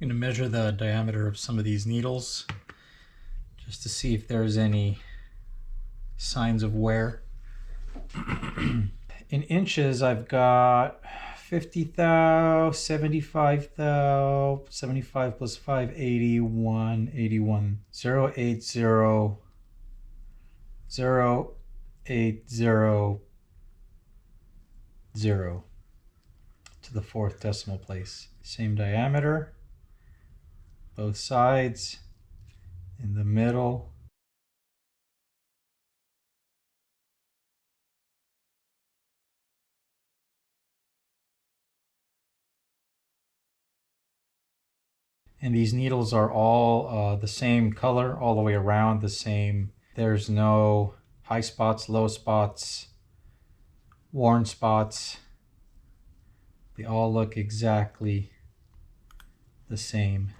I'm going to measure the diameter of some of these needles just to see if there's any signs of wear. In inches, I've got 50 thou, 75 thou, 75 plus 5, 81, 81, 0, 8, 0, 0, 8, 0, 0 to the 4th decimal place. Same diameter, both sides, in the middle. And these needles are all the same color all the way around, the same. There's no high spots, low spots, worn spots. They all look exactly the same.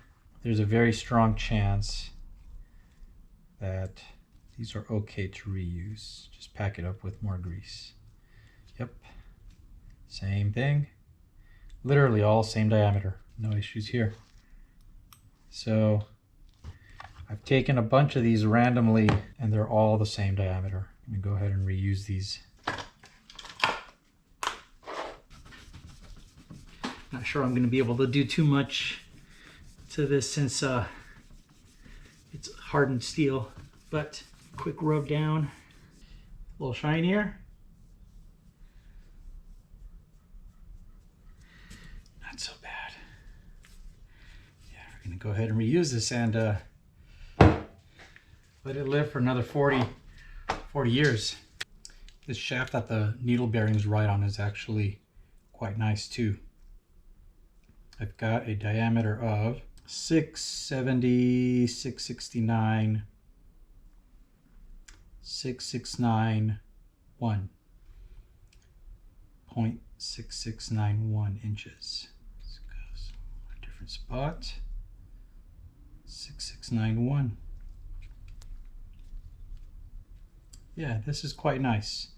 There's a very strong chance that these are okay to reuse. Just pack it up with more grease. Yep, same thing. Literally all same diameter. No issues here. So I've taken a bunch of these randomly and they're all the same diameter. I'm gonna go ahead and reuse these. Not sure I'm gonna be able to do too much to this since it's hardened steel, but quick rub down, a little shine here. Not so bad. Yeah, we're gonna go ahead and reuse this and let it live for another 40 years. This shaft that the needle bearings ride on is actually quite nice too. I've got a diameter of 670, 669, 6691, 0.6691 inches. This goes a different spot. 6691. Yeah, this is quite nice.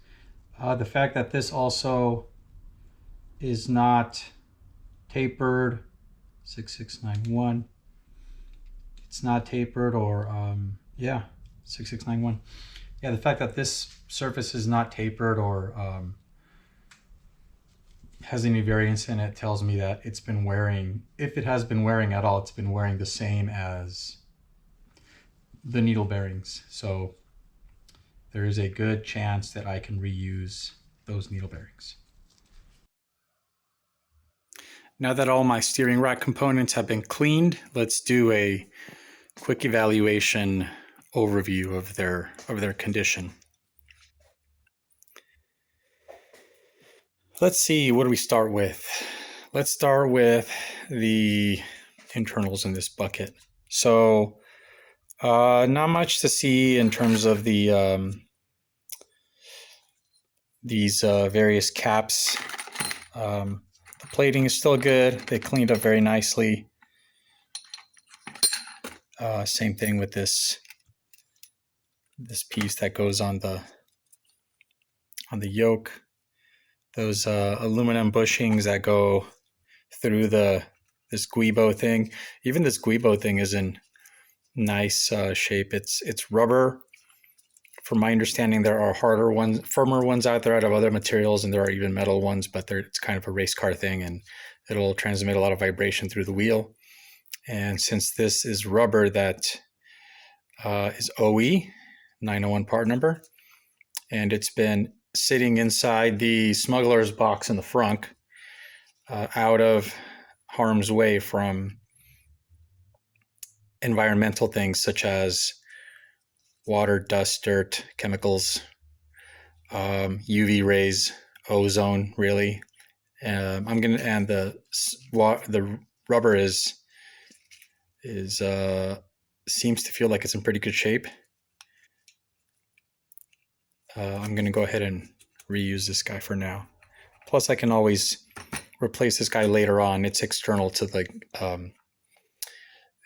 The fact that this also is not tapered, 6691. It's not tapered, or yeah, 6691. Yeah, the fact that this surface is not tapered or has any variance in it tells me that it's been wearing, if it has been wearing at all, it's been wearing the same as the needle bearings. So there is a good chance that I can reuse those needle bearings. Now that all my steering rack components have been cleaned, let's do a quick evaluation overview of their condition. Let's see, what do we start with? Let's start with the internals in this bucket. So not much to see in terms of the these various caps. The plating is still good. They cleaned up very nicely. Same thing with this piece that goes on the yoke. Those aluminum bushings that go through this guibo thing. Even this guibo thing is in nice shape. It's rubber. From my understanding, there are harder ones, firmer ones out there out of other materials, and there are even metal ones, but it's kind of a race car thing, and it'll transmit a lot of vibration through the wheel. And since this is rubber that is OE, 901 part number, and it's been sitting inside the smuggler's box in the front, out of harm's way from environmental things such as water, dust, dirt, chemicals, UV rays, ozone, really. And the rubber seems to feel like it's in pretty good shape. I'm going to go ahead and reuse this guy for now. Plus, I can always replace this guy later on. It's external to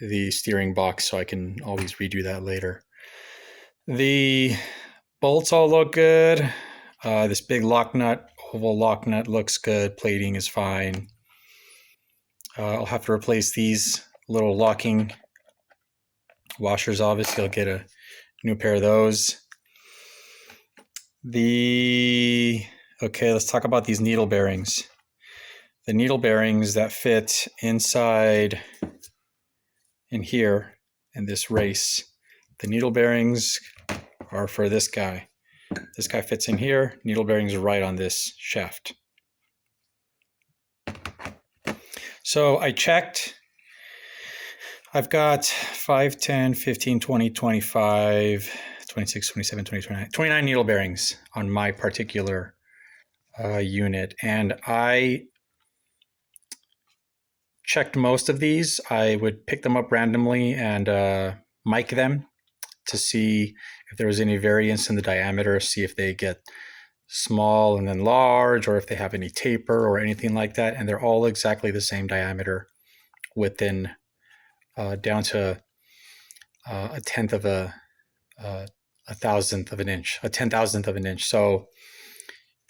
the steering box, so I can always redo that later. The bolts all look good. This big lock nut, oval lock nut looks good. Plating is fine. I'll have to replace these little locking washers. Obviously, I'll get a new pair of those. Okay, let's talk about these needle bearings. The needle bearings that fit inside in here in this race. The needle bearings are for this guy. This guy fits in here. Needle bearings are right on this shaft. So I checked. I've got 5, 10, 15, 20, 25, 26, 27, 28, 29, 29 needle bearings on my particular unit. And I checked most of these. I would pick them up randomly and mic them to see if there was any variance in the diameter, see if they get small and then large, or if they have any taper or anything like that. And they're all exactly the same diameter within down to a tenth of a thousandth of an inch, a 10,000th of an inch. So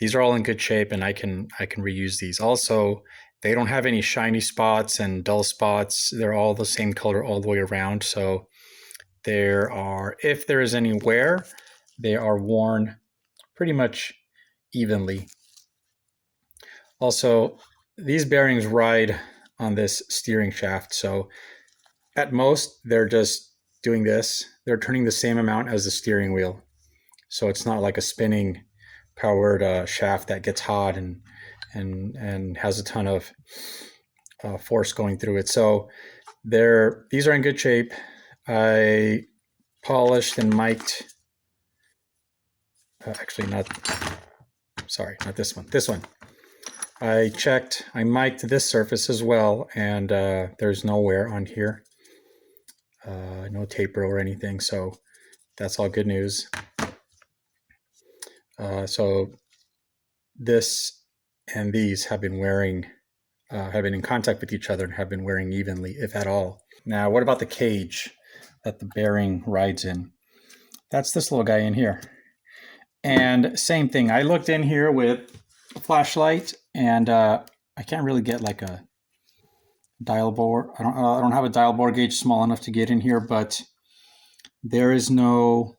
these are all in good shape, and I can reuse these. Also, they don't have any shiny spots and dull spots. They're all the same color all the way around. So there are, if there is any wear, they are worn pretty much evenly. Also, these bearings ride on this steering shaft. So at most, they're just doing this. They're turning the same amount as the steering wheel. So it's not like a spinning powered shaft that gets hot and has a ton of force going through it. So these are in good shape. I polished and mic'd. Actually, not this one. This one. I mic'd this surface as well, and there's no wear on here. No taper or anything, so that's all good news. So this and these have been in contact with each other and have been wearing evenly, if at all. Now, what about the cage that the bearing rides in? That's this little guy in here. And same thing, I looked in here with a flashlight, and I can't really get like a dial bore. I don't have a dial bore gauge small enough to get in here, but there is no,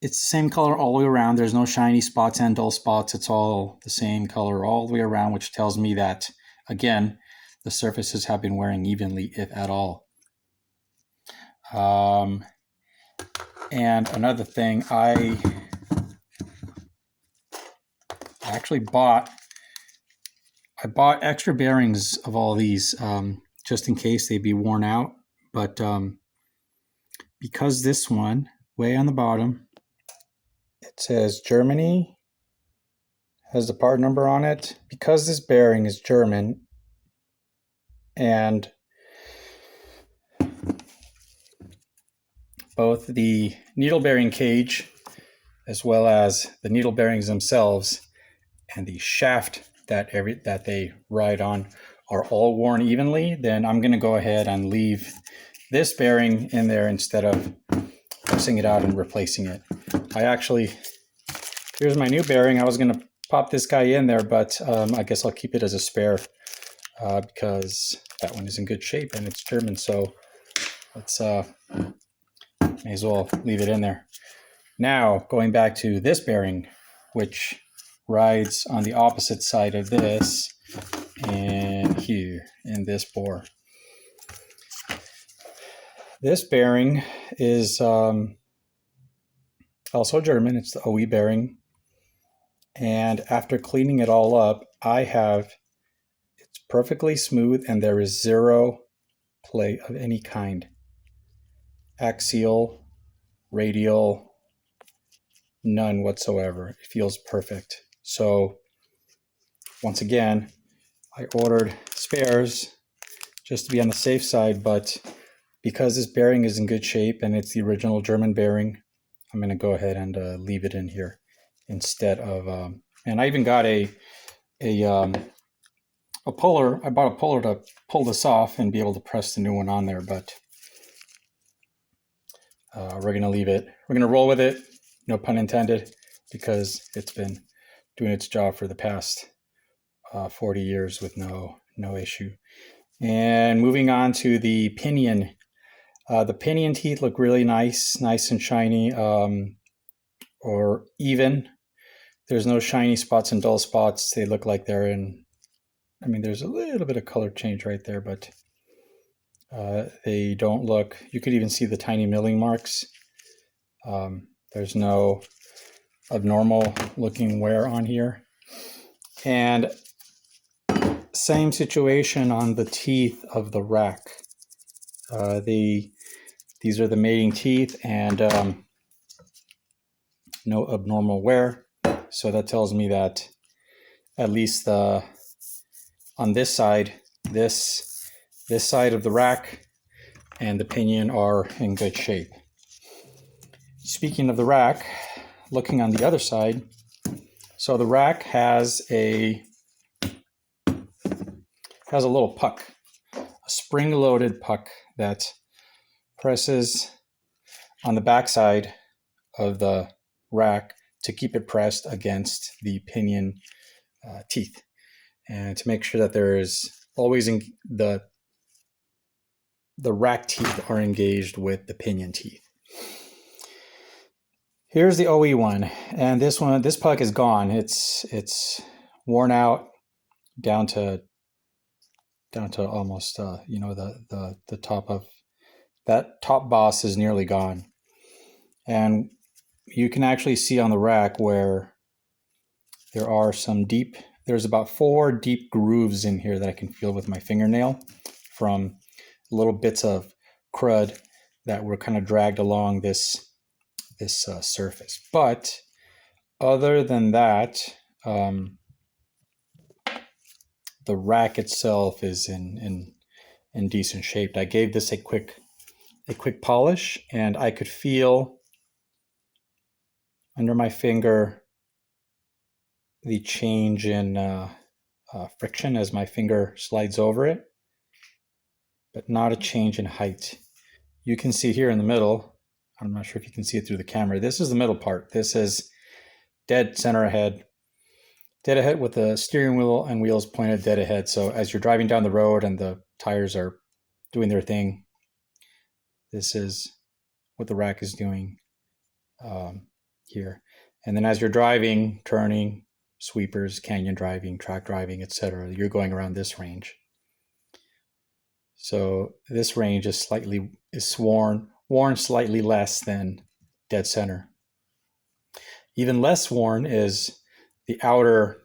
it's the same color all the way around. There's no shiny spots and dull spots. It's all the same color all the way around, which tells me that, again, the surfaces have been wearing evenly, if at all. And another thing, I bought extra bearings of all these just in case they'd be worn out. But because this one, way on the bottom, it says Germany, has the part number on it. Because this bearing is German, and both the needle bearing cage as well as the needle bearings themselves and the shaft that they ride on are all worn evenly, then I'm going to go ahead and leave this bearing in there instead of pressing it out and replacing it. Here's my new bearing. I was going to pop this guy in there, but I guess I'll keep it as a spare because that one is in good shape and it's German, so let's may as well leave it in there. Now, going back to this bearing, which rides on the opposite side of this and here in this bore. This bearing is also German. It's the OE bearing. And after cleaning it all up, it's perfectly smooth and there is zero play of any kind. Axial, radial, none whatsoever. It feels perfect. So once again, I ordered spares just to be on the safe side, but because this bearing is in good shape and it's the original German bearing, I'm going to go ahead and leave it in here instead of, and I even got a puller. I bought a puller to pull this off and be able to press the new one on there, but we're going to leave it. We're going to roll with it, no pun intended, because it's been doing its job for the past 40 years with no issue. And moving on to the pinion. The pinion teeth look really nice and shiny, or even. There's no shiny spots and dull spots. They look like they're in, I mean, there's a little bit of color change right there, but they don't look, you could even see the tiny milling marks. There's no abnormal looking wear on here. And same situation on the teeth of the rack. These are the mating teeth, and no abnormal wear. So that tells me that at least on this side, this side of the rack and the pinion are in good shape. Speaking of the rack, looking on the other side, so the rack has a little puck, a spring-loaded puck that presses on the back side of the rack to keep it pressed against the pinion teeth, and to make sure that there is always the rack teeth are engaged with the pinion teeth. Here's the OE one, and this puck is gone. It's worn out down to almost the top of that top boss is nearly gone, and you can actually see on the rack where there's about 4 deep grooves in here that I can feel with my fingernail from little bits of crud that were kind of dragged along this surface. But other than that, the rack itself is in decent shape. I gave this a quick polish, and I could feel under my finger the change in friction as my finger slides over it, but not a change in height. You can see here in the middle, I'm not sure if you can see it through the camera, this is the middle part. This is dead center ahead, with the steering wheel and wheels pointed dead ahead. So as you're driving down the road and the tires are doing their thing, this is what the rack is doing here. And then as you're driving, turning, sweepers, canyon driving, track driving, etc., you're going around this range. So this range is worn slightly less than dead center. Even less worn is the outer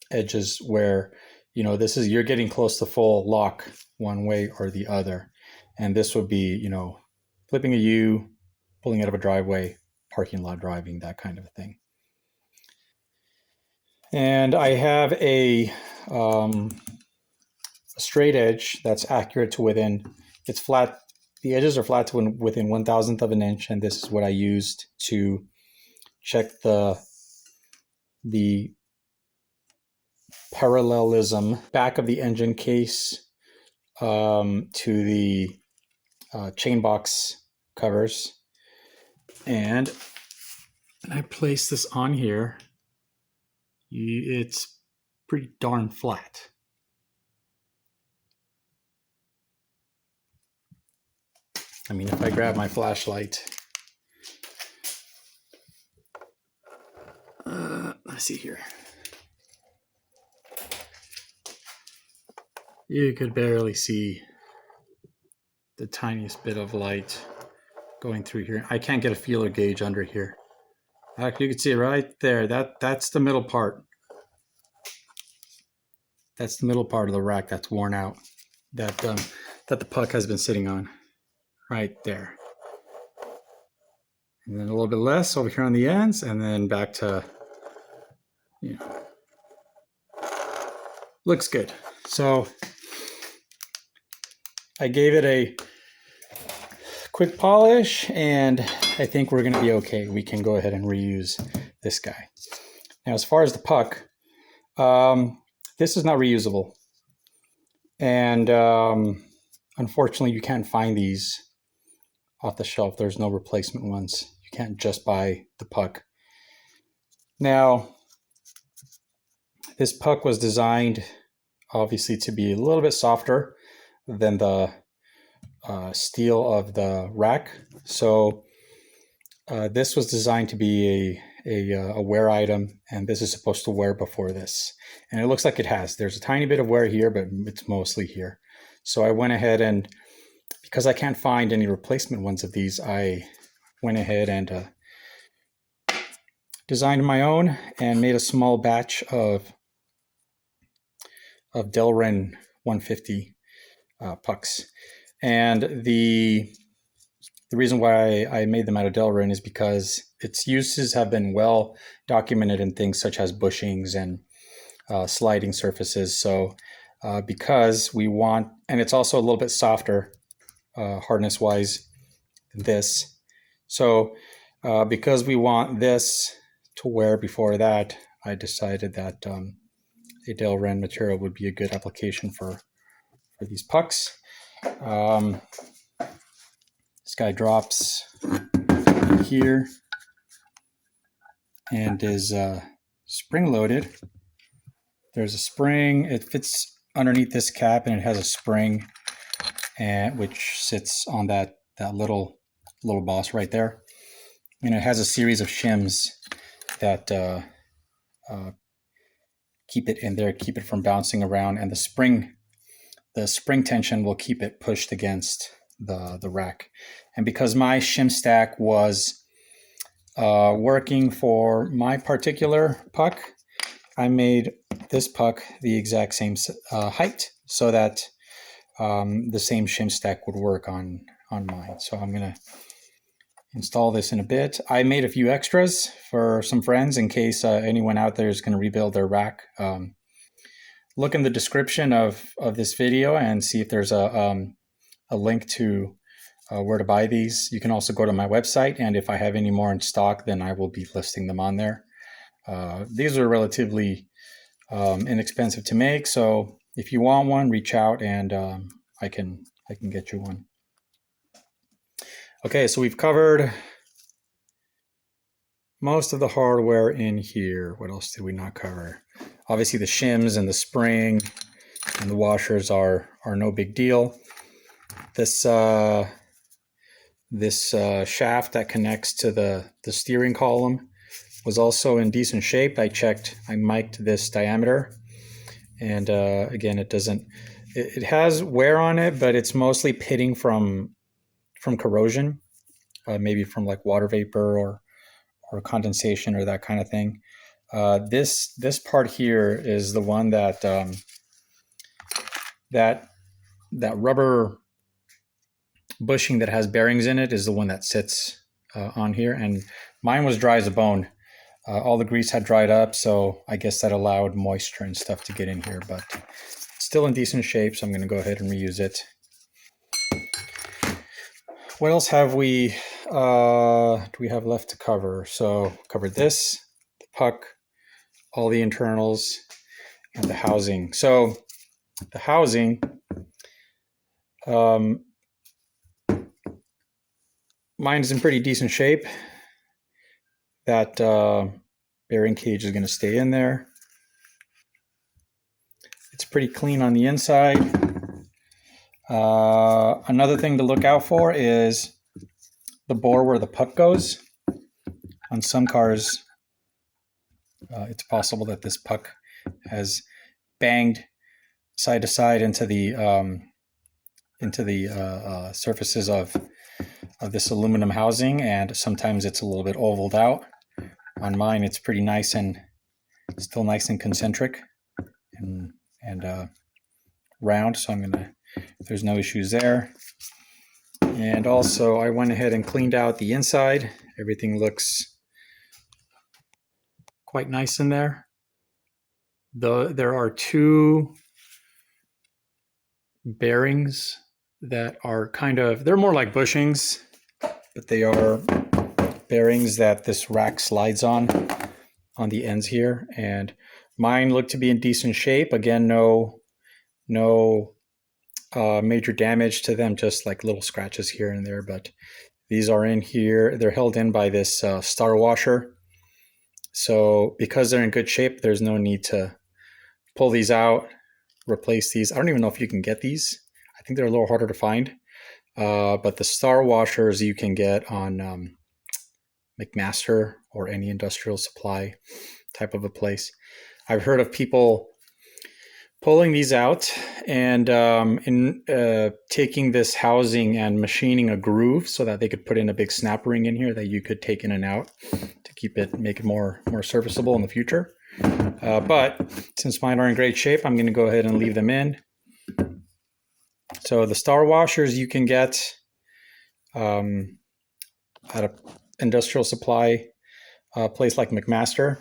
edges where, you're getting close to full lock one way or the other. And this would be, flipping a U, pulling out of a driveway, parking lot driving, that kind of a thing. And I have a straight edge that's accurate to it's flat. The edges are flat to within 1,000th of an inch, and this is what I used to check the parallelism back of the engine case to the chain box covers. And I place this on here. It's pretty darn flat. I mean, if I grab my flashlight, let's see here. You could barely see the tiniest bit of light going through here. I can't get a feeler gauge under here. Actually, you can see it right there. That's the middle part. That's the middle part of the rack that's worn out, that the puck has been sitting on, right there. And then a little bit less over here on the ends, and then back to, looks good. So I gave it a quick polish, and I think we're going to be okay. We can go ahead and reuse this guy. Now, as far as the puck, this is not reusable. And unfortunately, you can't find these off the shelf. There's no replacement ones. You can't just buy the puck. Now, this puck was designed, obviously, to be a little bit softer than the steel of the rack. So this was designed to be a wear item, and this is supposed to wear before this. And it looks like it has. There's a tiny bit of wear here, but it's mostly here. So I went ahead and, because I can't find any replacement ones of these, I went ahead and designed my own and made a small batch of Delrin 150 pucks. And the reason why I made them out of Delrin is because its uses have been well documented in things such as bushings and sliding surfaces. So because we want, and it's also a little bit softer hardness wise than this. So because we want this to wear before that, I decided that a Delrin material would be a good application for these pucks. This guy drops here and is spring loaded. There's a spring. It fits underneath this cap, and it has a spring, and which sits on that little boss right there. And it has a series of shims that keep it in there, keep it from bouncing around, and the spring tension will keep it pushed against the rack. And because my shim stack was working for my particular puck, I made this puck the exact same height so that the same shim stack would work on mine. So I'm going to install this in a bit. I made a few extras for some friends in case anyone out there is going to rebuild their rack. Look in the description of this video and see if there's a link to where to buy these. You can also go to my website, and if I have any more in stock, then I will be listing them on there. These are relatively inexpensive to make, so if you want one, reach out and I can get you one. Okay, so we've covered most of the hardware in here. What else did we not cover? Obviously the shims and the spring and the washers are no big deal. This shaft that connects to the steering column was also in decent shape. I mic'd this diameter, and again, it has wear on it, but it's mostly pitting from corrosion, maybe from like water vapor or condensation or that kind of thing. This part here is the one that that rubber bushing that has bearings in it is the one that sits on here, and mine was dry as a bone. All the grease had dried up, so I guess that allowed moisture and stuff to get in here, but it's still in decent shape, so I'm going to go ahead and reuse it. What else have we do we have left to cover? So covered this, the puck, all the internals, and the housing. So the housing, mine's in pretty decent shape. That bearing cage is going to stay in there. It's pretty clean on the inside. Another thing to look out for is the bore where the puck goes. On some cars, it's possible that this puck has banged side to side into the surfaces of this aluminum housing, and sometimes it's a little bit ovaled out. On mine, it's pretty nice and still nice and concentric and round, so there's no issues there. And also I went ahead and cleaned out the inside. Everything looks quite nice in there. There are two bearings that are they're more like bushings, but they are bearings that this rack slides on the ends here, and mine look to be in decent shape. Again, no major damage to them, just like little scratches here and there, but these are in here. They're held in by this star washer. So because they're in good shape, there's no need to pull these out, replace these. I don't even know if you can get these. I think they're a little harder to find. But the star washers you can get on McMaster or any industrial supply type of a place. I've heard of people pulling these out and taking this housing and machining a groove so that they could put in a big snap ring in here that you could take in and out to make it more serviceable in the future. But since mine are in great shape, I'm going to go ahead and leave them in. So the star washers you can get at an industrial supply place like McMaster.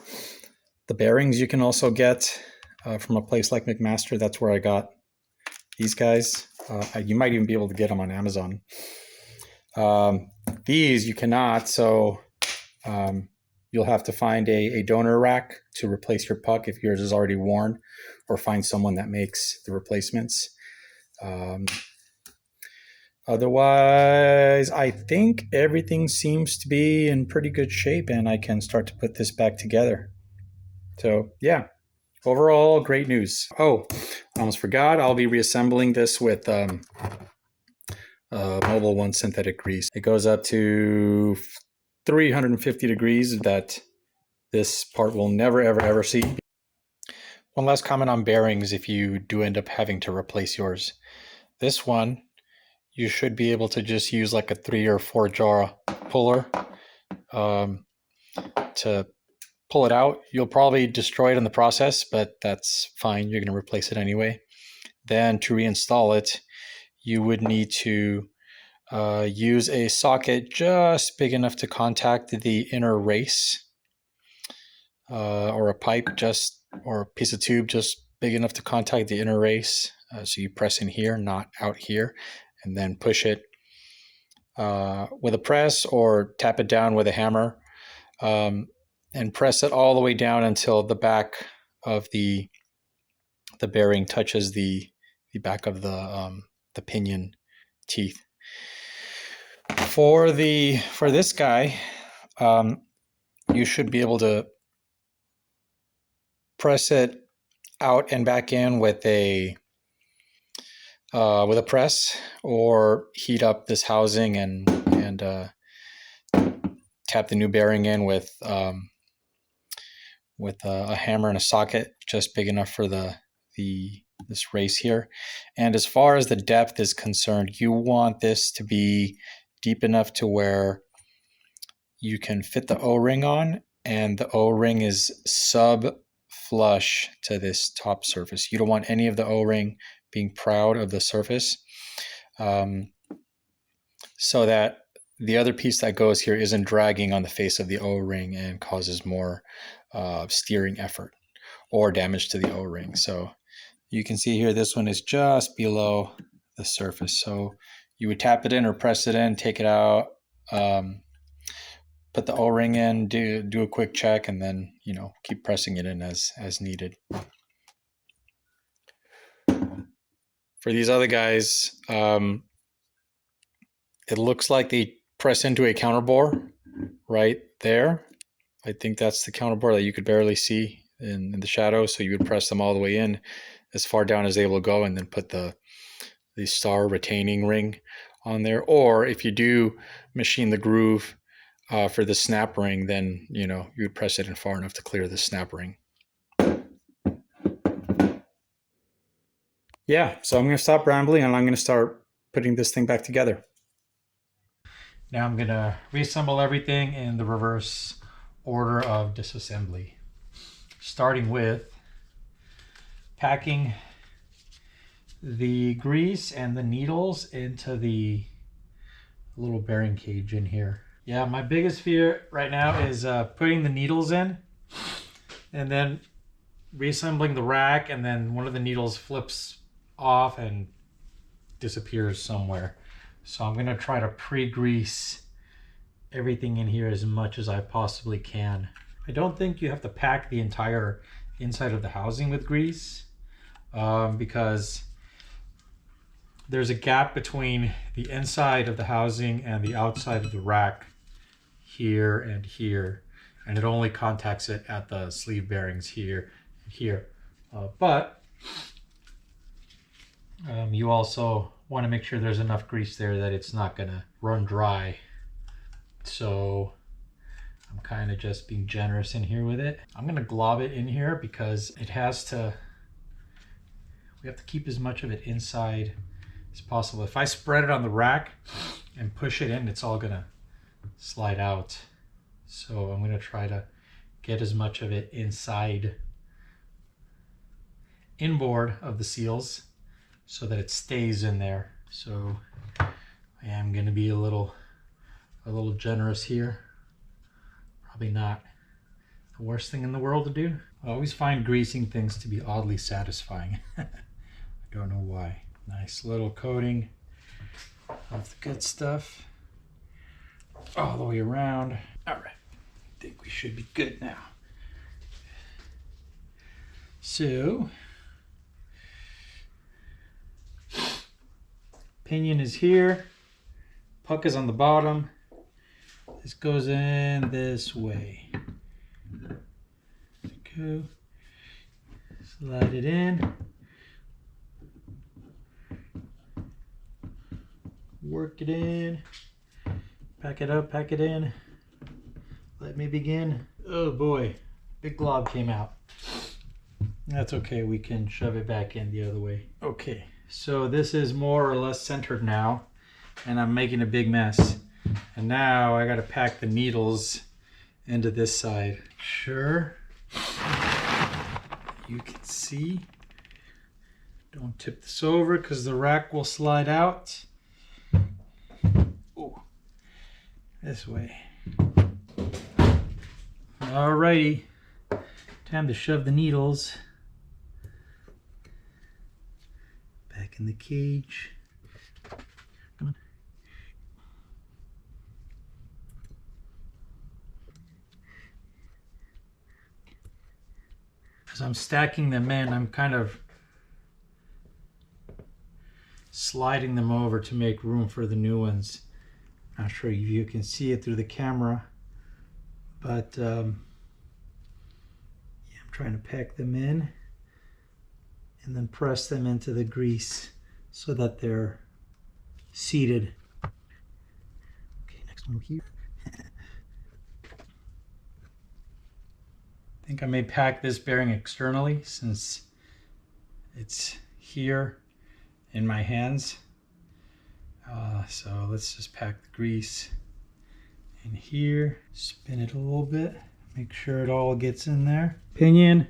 The bearings you can also get from a place like McMaster. That's where I got these guys. You might even be able to get them on Amazon. These you cannot, so you'll have to find a donor rack to replace your puck if yours is already worn, or find someone that makes the replacements. Otherwise, I think everything seems to be in pretty good shape and I can start to put this back together. So yeah, overall, great news. Oh, I almost forgot, I'll be reassembling this with Mobil 1 synthetic grease. It goes up to 350 degrees that this part will never, ever see. One last comment on bearings if you do end up having to replace yours. This one, you should be able to just use like a 3 or 4 jar puller to pull it out. You'll probably destroy it in the process, but that's fine. You're going to replace it anyway. Then to reinstall it, you would need to use a socket just big enough to contact the inner race, or a pipe or a piece of tube just big enough to contact the inner race. So you press in here, not out here, and then push it with a press or tap it down with a hammer, and press it all the way down until the back of the bearing touches the back of the pinion teeth. For this guy, you should be able to press it out and back in with a press, or heat up this housing and tap the new bearing in with a hammer and a socket just big enough for this race here. And as far as the depth is concerned, you want this to be deep enough to where you can fit the O-ring on, and the O-ring is sub flush to this top surface. You don't want any of the O-ring being proud of the surface, so that the other piece that goes here isn't dragging on the face of the O-ring and causes more steering effort or damage to the O-ring. So you can see here, this one is just below the surface. So you would tap it in or press it in, take it out, put the O-ring in, do a quick check, and then, keep pressing it in as needed. For these other guys, it looks like they press into a counterbore right there. I think that's the counterbore that you could barely see in the shadow. So you would press them all the way in, as far down as they will go, and then put the star retaining ring on there. Or if you do machine the groove for the snap ring, then you would press it in far enough to clear the snap ring. Yeah, so I'm going to stop rambling and I'm going to start putting this thing back together. Now I'm going to reassemble everything in the reverse order of disassembly, starting with packing the grease and the needles into the little bearing cage in here. Yeah, my biggest fear right now is putting the needles in and then reassembling the rack, and then one of the needles flips off and disappears somewhere. So I'm going to try to pre-grease everything in here as much as I possibly can. I don't think you have to pack the entire inside of the housing with grease, because there's a gap between the inside of the housing and the outside of the rack here and here, and it only contacts it at the sleeve bearings here and here. But you also want to make sure there's enough grease there that it's not gonna run dry. So I'm kind of just being generous in here with it. I'm gonna glob it in here because it has to, we have to keep as much of it inside as possible. If I spread it on the rack and push it in, it's all gonna slide out. So I'm gonna try to get as much of it inboard of the seals so that it stays in there. So I am gonna be a little generous here. Probably not the worst thing in the world to do. I always find greasing things to be oddly satisfying. I don't know why. Nice little coating of the good stuff all the way around. All right, I think we should be good now. So, pinion is here, puck is on the bottom. This goes in this way. Go. Slide it in. Work it in. Pack it up, pack it in. Let me begin. Oh boy, big glob came out. That's okay, we can shove it back in the other way. Okay, so this is more or less centered now, and I'm making a big mess. And now I gotta pack the needles into this side. Sure, you can see. Don't tip this over because the rack will slide out. Oh, this way. Alrighty, time to shove the needles back in the cage. Come on. As I'm stacking them in, I'm kind of sliding them over to make room for the new ones. Not sure if you can see it through the camera, but yeah, I'm trying to pack them in and then press them into the grease so that they're seated. Okay, next one here. I think I may pack this bearing externally since it's here in my hands. So let's just pack the grease in here, spin it a little bit, make sure it all gets in there. Pinion,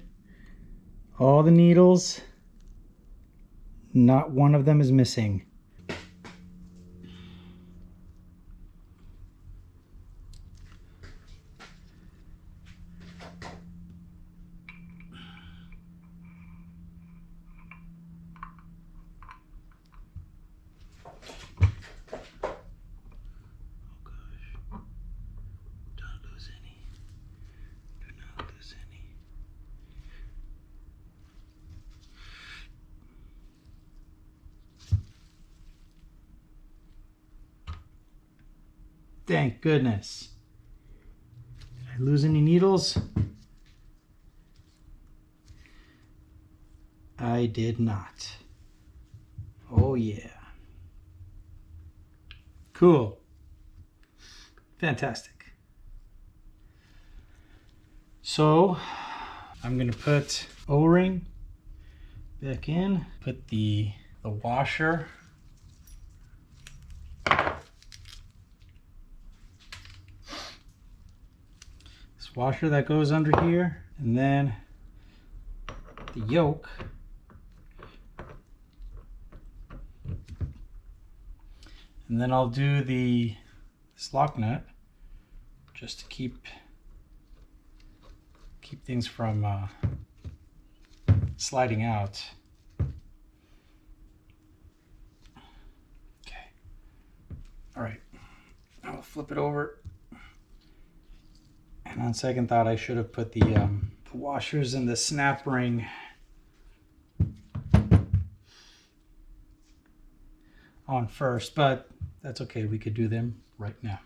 all the needles, not one of them is missing. Thank goodness. Did I lose any needles? I did not. Oh yeah. Cool. Fantastic. So I'm gonna put O-ring back in, put the washer that goes under here, and then the yoke, and then I'll do this lock nut just to keep things from sliding out. Okay, all right, I'll flip it over. And on second thought, I should have put the washers and the snap ring on first, but that's okay. We could do them right now.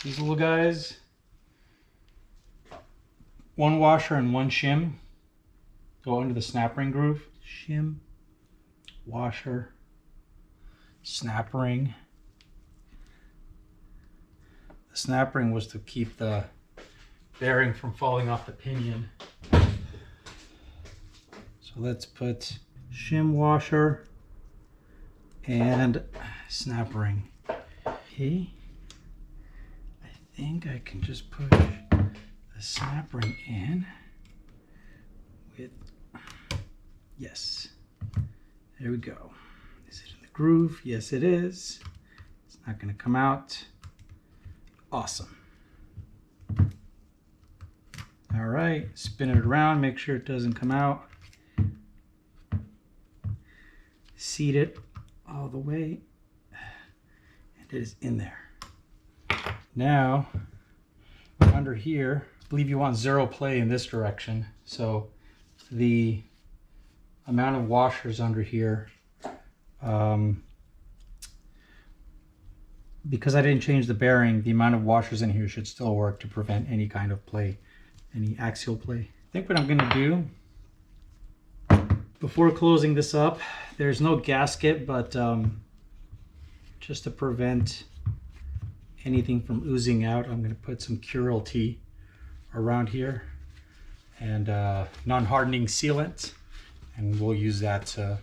These little guys, one washer and one shim go into the snap ring groove. Shim, washer, snap ring. The snap ring was to keep the bearing from falling off the pinion. So let's put shim washer and snap ring. Okay, I think I can just push the snap ring in with, yes, there we go. Is it in the groove? Yes, it is. It's not going to come out. Awesome. All right, spin it around, make sure it doesn't come out. Seat it all the way, and it is in there. Now, under here, I believe you want zero play in this direction. So the amount of washers under here, because I didn't change the bearing, the amount of washers in here should still work to prevent any kind of play, any axial play. I think what I'm gonna do, before closing this up, there's no gasket, but just to prevent anything from oozing out, I'm gonna put some Curel T around here and non-hardening sealant, and we'll use that to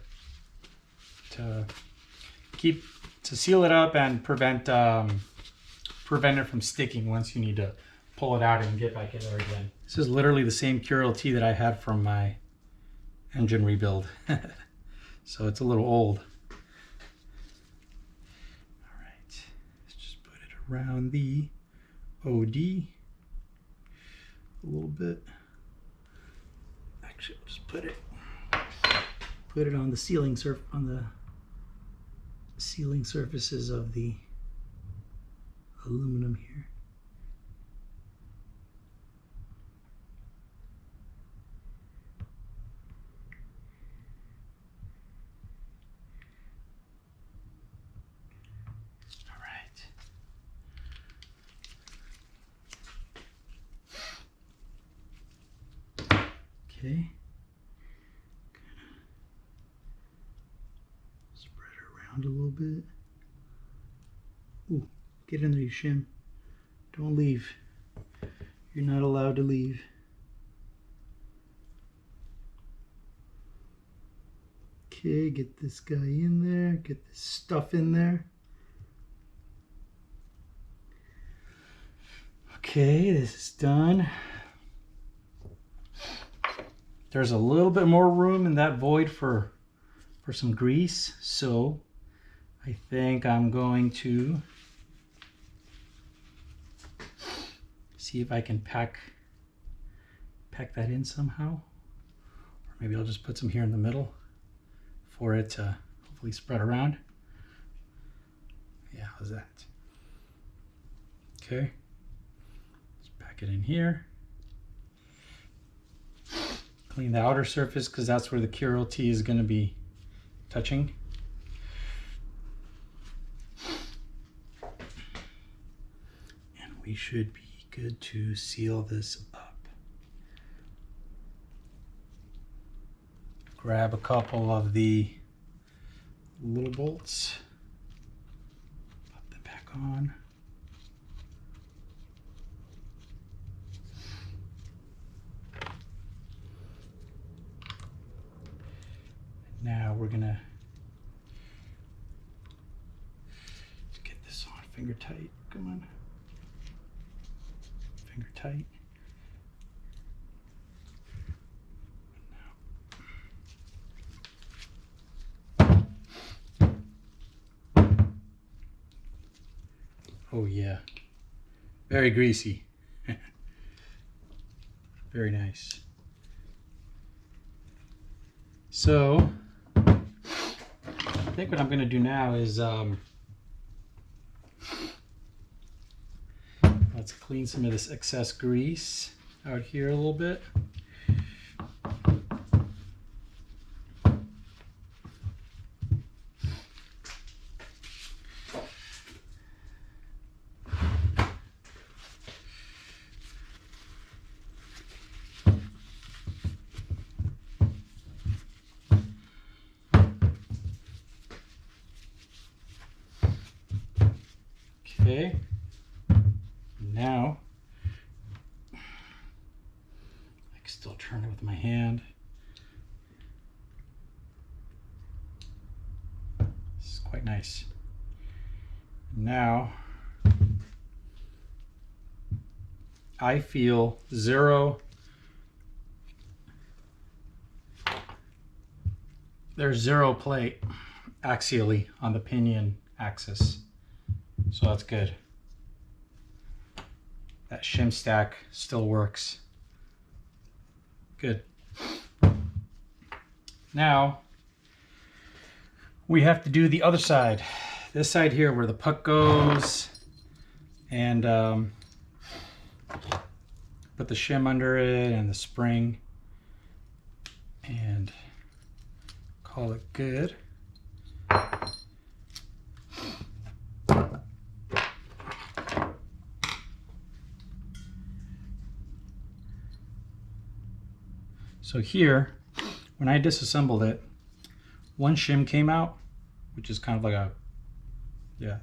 seal it up and prevent it from sticking once you need to pull it out and get back in there again. This is literally the same Curel T that I had from my engine rebuild. So it's a little old. All right, let's just put it around the OD a little bit. Actually, I'll just put it on the sealing surfaces of the aluminum here. All right. Okay. A little bit. Ooh, get in there, you shim. Don't leave. You're not allowed to leave. Okay, get this guy in there. Get this stuff in there. Okay, this is done. There's a little bit more room in that void for some grease, so I think I'm going to see if I can pack that in somehow. Or maybe I'll just put some here in the middle for it to hopefully spread around. Yeah, how's that? Okay, let's pack it in here. Clean the outer surface because that's where the Curel T is going to be touching. And we should be good to seal this up. Grab a couple of the little bolts, pop them back on. Now we're gonna get this on finger tight. Come on. Finger tight. Oh yeah. Very greasy. Very nice. So I think what I'm going to do now is let's clean some of this excess grease out here a little bit. Okay. Now, I can still turn it with my hand. This is quite nice. Now, I feel there's zero play axially on the pinion axis. So that's good. That shim stack still works. Good. Now, we have to do the other side. This side here where the puck goes, and put the shim under it and the spring, and call it good. So here, when I disassembled it, one shim came out, which is kind of like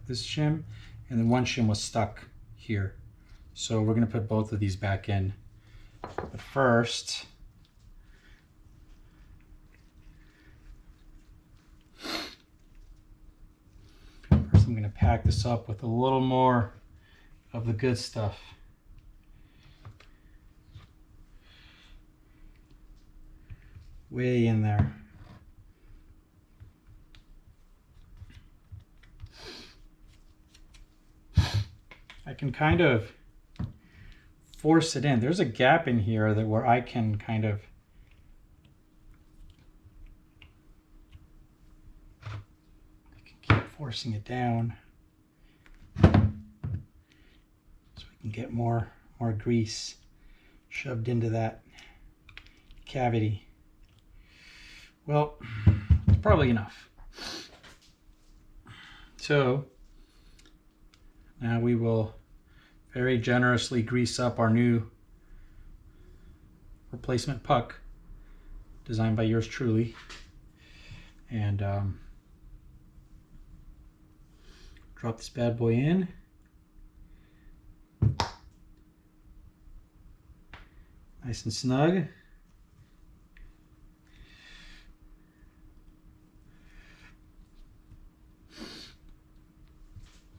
this shim, and then one shim was stuck here. So we're gonna put both of these back in. But first, I'm gonna pack this up with a little more of the good stuff. Way in there. I can kind of force it in. There's a gap in here where I can kind of keep forcing it down so we can get more grease shoved into that cavity. Well, it's probably enough. So now we will very generously grease up our new replacement puck designed by yours truly, and drop this bad boy in. Nice and snug.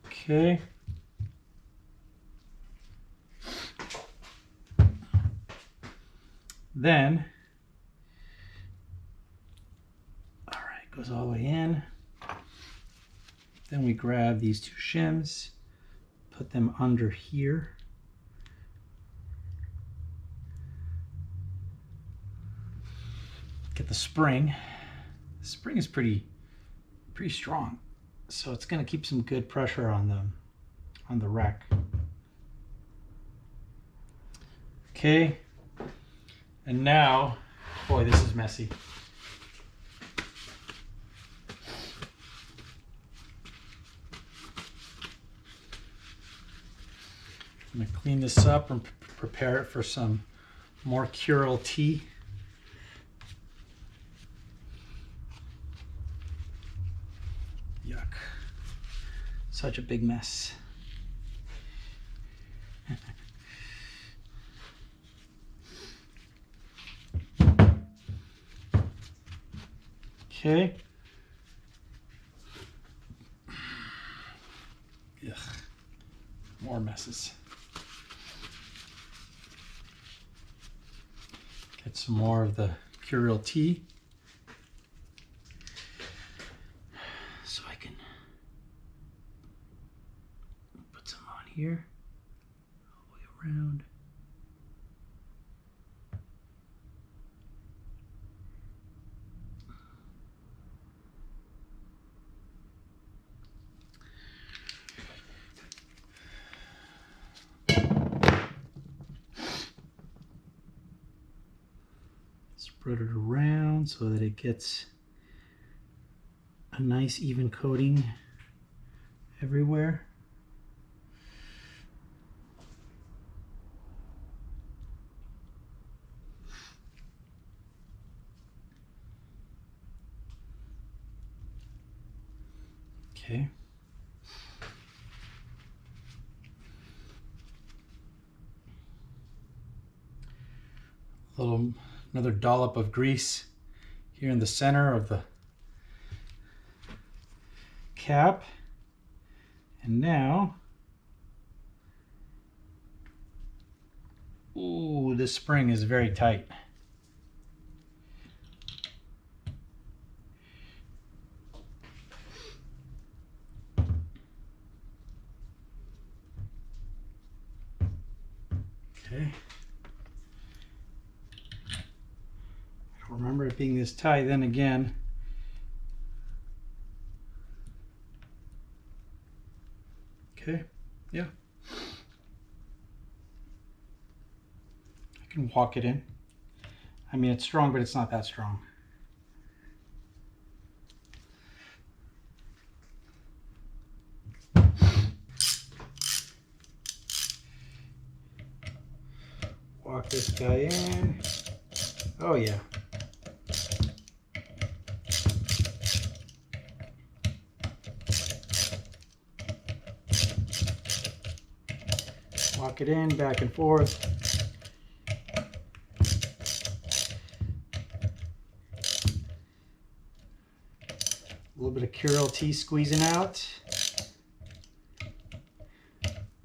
Okay. Then, all right, goes all the way in. Then we grab these two shims, put them under here. Get the spring. The spring is pretty strong, so it's going to keep some good pressure on the rack. Okay, and now, boy, this is messy. I'm going to clean this up and prepare it for some more Curel tea. Yuck. Such a big mess. Okay. Ugh. More messes. Get some more of the Curel tea. So I can put some on here, all the way around. Spread it around so that it gets a nice even coating everywhere. Okay. Another dollop of grease here in the center of the cap. And now, ooh, this spring is very tight. Okay. I don't remember it being this tight. Then again, okay, yeah. I can walk it in. I mean, it's strong, but it's not that strong. Walk this guy in. Oh yeah. Walk it in, back and forth. A little bit of Curel T squeezing out.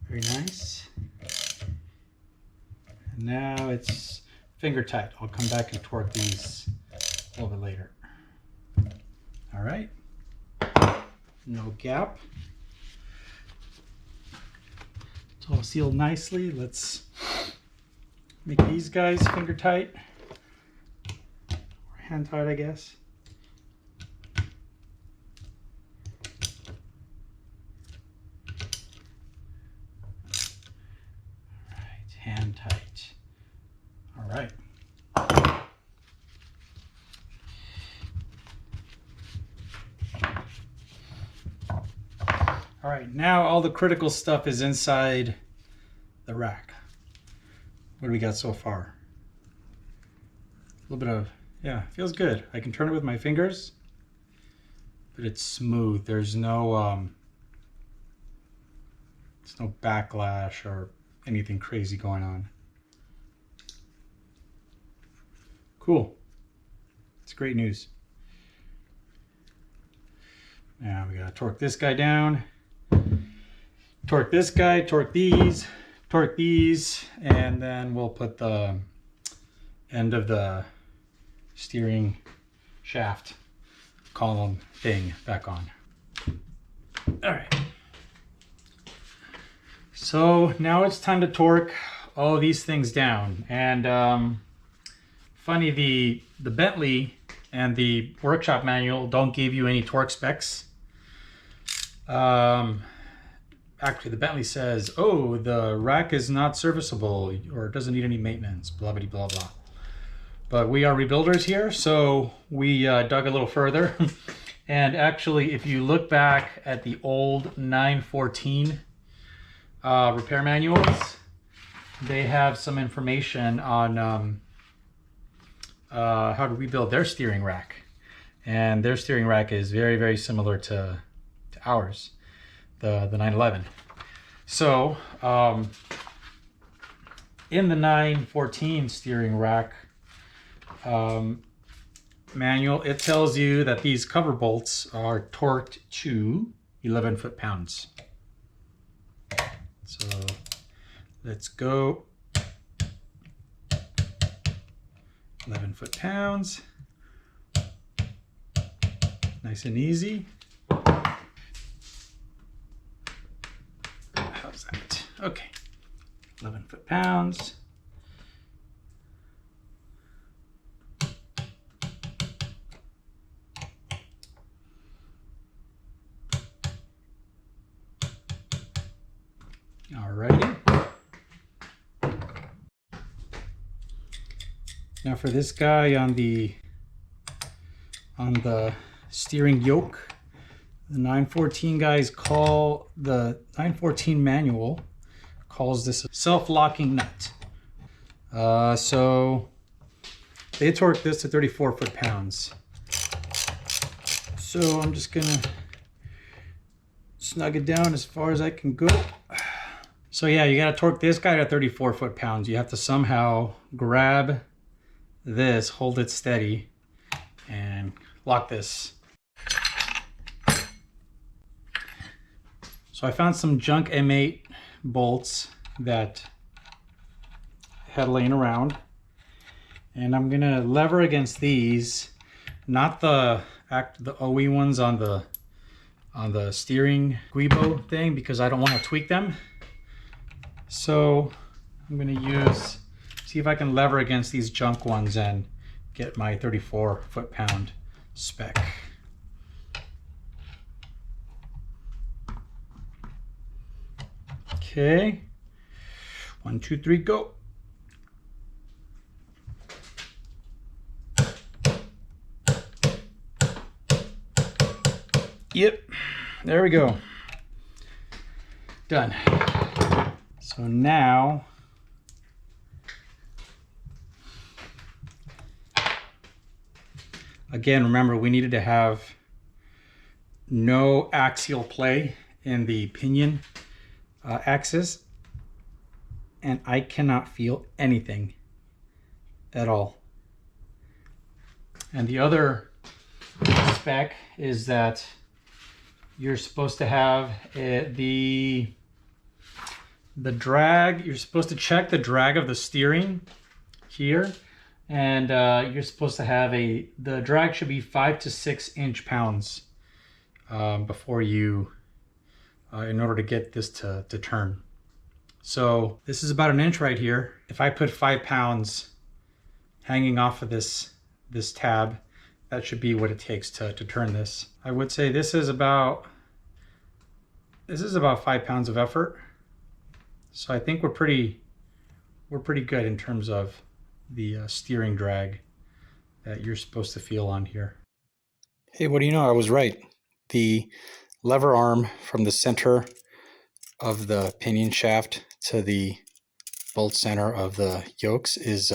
Very nice. And now it's finger tight. I'll come back and torque these a little bit later. All right. No gap. It's all sealed nicely. Let's make these guys finger tight. Or hand tight, I guess. Hand tight. All right. All right, now all the critical stuff is inside the rack. What do we got so far? A little bit of, yeah, feels good. I can turn it with my fingers, but it's smooth. There's no backlash or anything crazy going on. Cool. It's great news. Now we gotta torque this guy down. Torque this guy, torque these, and then we'll put the end of the steering shaft column thing back on. All right. So now it's time to torque all these things down. And funny, the Bentley and the workshop manual don't give you any torque specs. Actually, the Bentley says, oh, the rack is not serviceable or doesn't need any maintenance, blah, blah, blah, blah. But we are rebuilders here, so we dug a little further. And actually, if you look back at the old 914 repair manuals, they have some information on how to rebuild their steering rack. And their steering rack is very, very similar to ours, the 911. So in the 914 steering rack manual, it tells you that these cover bolts are torqued to 11 foot-pounds. So let's go 11 foot-pounds. Nice and easy. How's that? Okay, 11 foot-pounds. Alrighty. Now for this guy on the steering yoke, the 914 guys call, the 914 manual calls this a self-locking nut. So they torque this to 34 foot-pounds. So I'm just gonna snug it down as far as I can go. So yeah, you gotta torque this guy to 34 foot-pounds. You have to somehow grab this, hold it steady, and lock this. So I found some junk M8 bolts that I had laying around, and I'm gonna lever against these, not the OE ones on the steering guibo thing, because I don't want to tweak them. So I'm gonna see if I can lever against these junk ones and get my 34 foot-pound spec. Okay, 1, 2, 3, go. Yep, there we go. Done. So now again, remember, we needed to have no axial play in the pinion axis, and I cannot feel anything at all. And the other spec is that you're supposed to have the drag, you're supposed to check the drag of the steering here, and you're supposed to have the drag should be 5 to 6 inch-pounds before you in order to get this to turn. So this is about 1 inch right here. If I put 5 pounds hanging off of this tab, that should be what it takes to turn this. I would say this is about 5 pounds of effort. So I think we're pretty good in terms of the steering drag that you're supposed to feel on here. Hey, what do you know? I was right. The lever arm from the center of the pinion shaft to the bolt center of the yokes is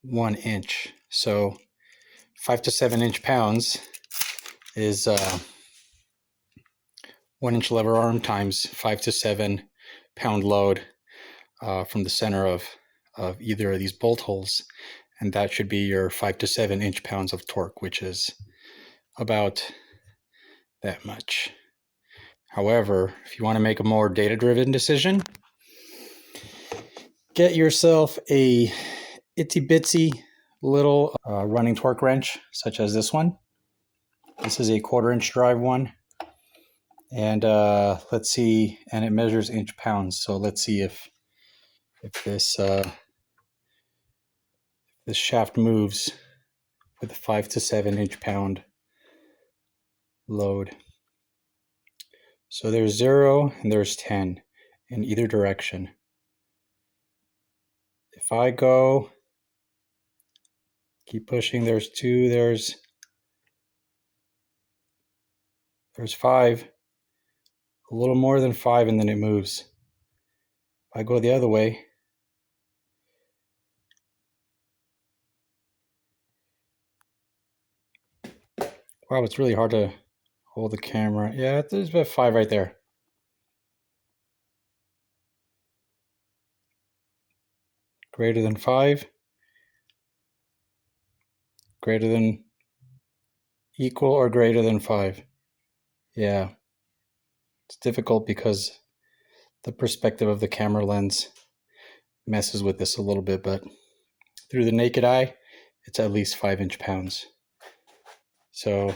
1 inch. So 5 to 7 inch-pounds is 1 inch lever arm times 5 to 7 pound load from the center of either of these bolt holes, and that should be your 5 to 7 inch-pounds of torque, which is about that much. However, if you want to make a more data-driven decision, get yourself a itsy-bitsy little running torque wrench, such as this one. This is a 1/4 inch drive one, and let's see, and it measures inch-pounds. So let's see if this this shaft moves with a 5 to 7 inch-pound load. So there's 0 and there's 10 in either direction. If I go, keep pushing, there's 2, there's 5, a little more than 5, and then it moves. If I go the other way, wow, it's really hard to hold the camera. Yeah, there's about 5 right there. Greater than 5, greater than, equal or greater than 5. Yeah, it's difficult because the perspective of the camera lens messes with this a little bit, but through the naked eye, it's at least 5 inch-pounds. So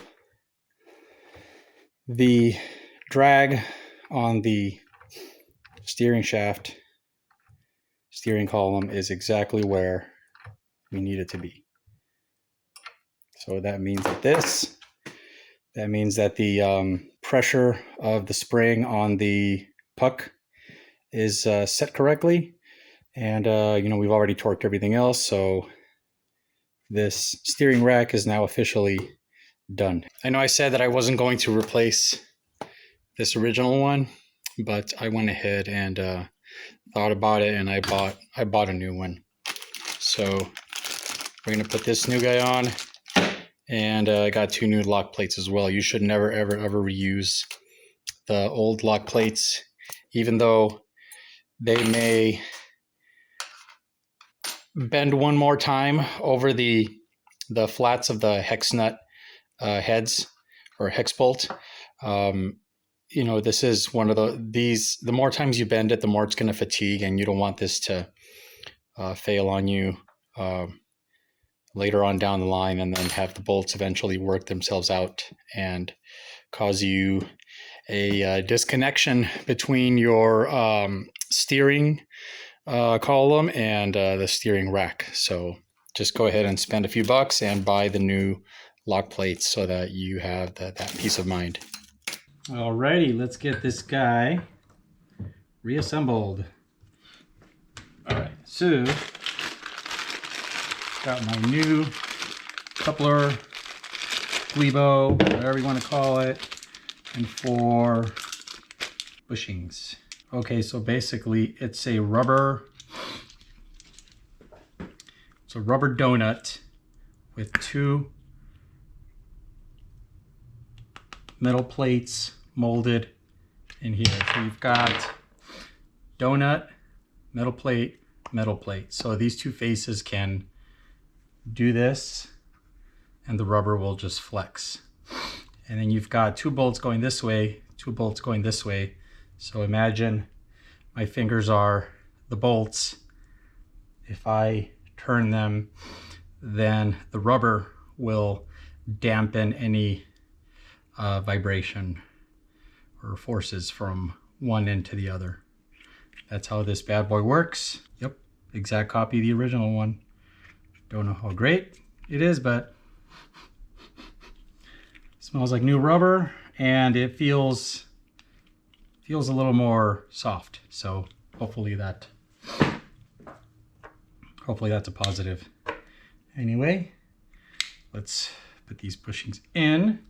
the drag on the steering shaft, steering column, is exactly where we need it to be. So that means that the pressure of the spring on the puck is set correctly, and we've already torqued everything else, so this steering rack is now officially done. I know I said that I wasn't going to replace this original one, but I went ahead and thought about it, and I bought a new one. So we're gonna put this new guy on, and I got 2 new lock plates as well. You should never ever reuse the old lock plates, even though they may bend one more time over the flats of the hex nut heads or hex bolt. You know, this is one of the more times you bend it, the more it's going to fatigue, and you don't want this to fail on you later on down the line, and then have the bolts eventually work themselves out and cause you a disconnection between your steering column and the steering rack. So just go ahead and spend a few bucks and buy the new lock plates so that you have that peace of mind. Alrighty, let's get this guy reassembled. Alright, so got my new coupler, glebo, whatever you want to call it, and 4 bushings. Okay, so basically it's a rubber donut with 2 metal plates molded in here. So you've got donut, metal plate, metal plate. So these 2 faces can do this and the rubber will just flex. And then you've got 2 bolts going this way, 2 bolts going this way. So imagine my fingers are the bolts. If I turn them, then the rubber will dampen any vibration or forces from one end to the other. That's how this bad boy works. Yep, exact copy of the original one. Don't know how great it is, but it smells like new rubber and it feels a little more soft. So hopefully that's a positive. Anyway, let's put these bushings in.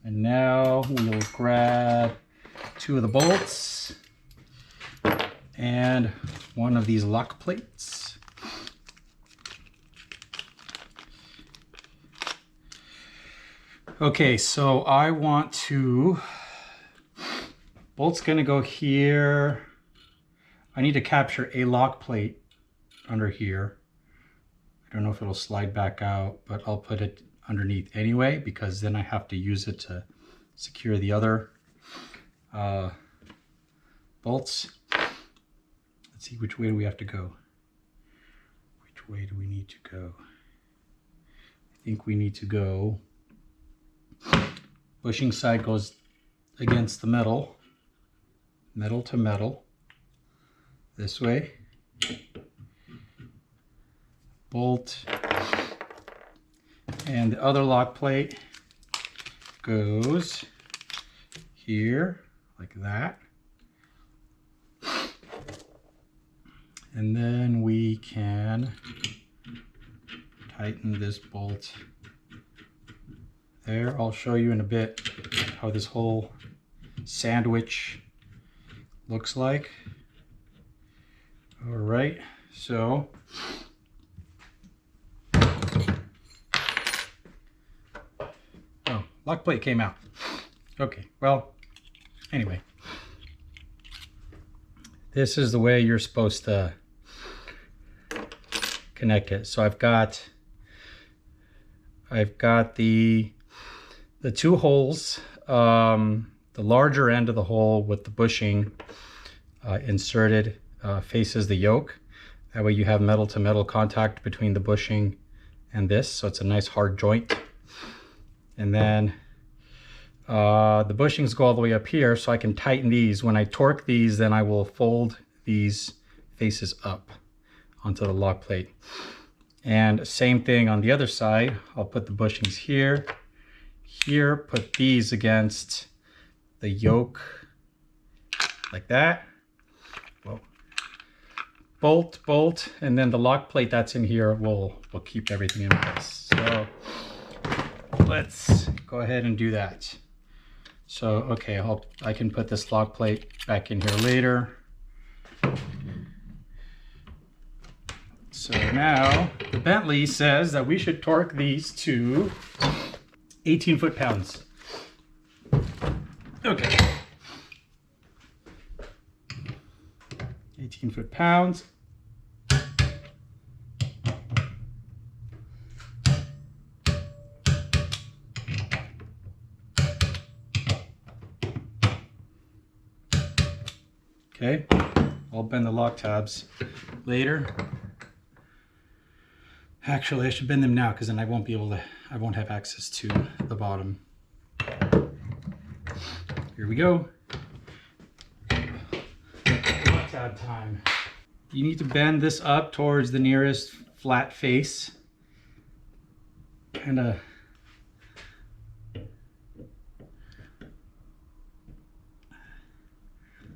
And now we'll grab 2 of the bolts and 1 of these lock plates. Okay, so I want to, bolt's gonna go here. I need to capture a lock plate under here. I don't know if it'll slide back out, but I'll put it underneath anyway, because then I have to use it to secure the other bolts. Let's see, which way do we have to go? Which way do we need to go? I think we need to go, bushing side goes against the metal, metal to metal, this way. Bolt, and the other lock plate goes here like that, and then we can tighten this bolt there. I'll show you in a bit how this whole sandwich looks like. All right, so lock plate came out. Okay, well, anyway, this is the way you're supposed to connect it. So I've got the 2 holes, the larger end of the hole with the bushing inserted faces the yoke. That way you have metal to metal contact between the bushing and this, so it's a nice hard joint. And then the bushings go all the way up here, so I can tighten these. When I torque these, then I will fold these faces up onto the lock plate. And same thing on the other side. I'll put the bushings here, put these against the yoke like that. Whoa. Bolt, and then the lock plate that's in here will keep everything in place. So let's go ahead and do that. So, okay, I can put this lock plate back in here later. So now the Bentley says that we should torque these to 18 foot-pounds. Okay. 18 foot-pounds. Okay, I'll bend the lock tabs later. Actually, I should bend them now because then I won't have access to the bottom. Here we go. Lock tab time. You need to bend this up towards the nearest flat face. Kind of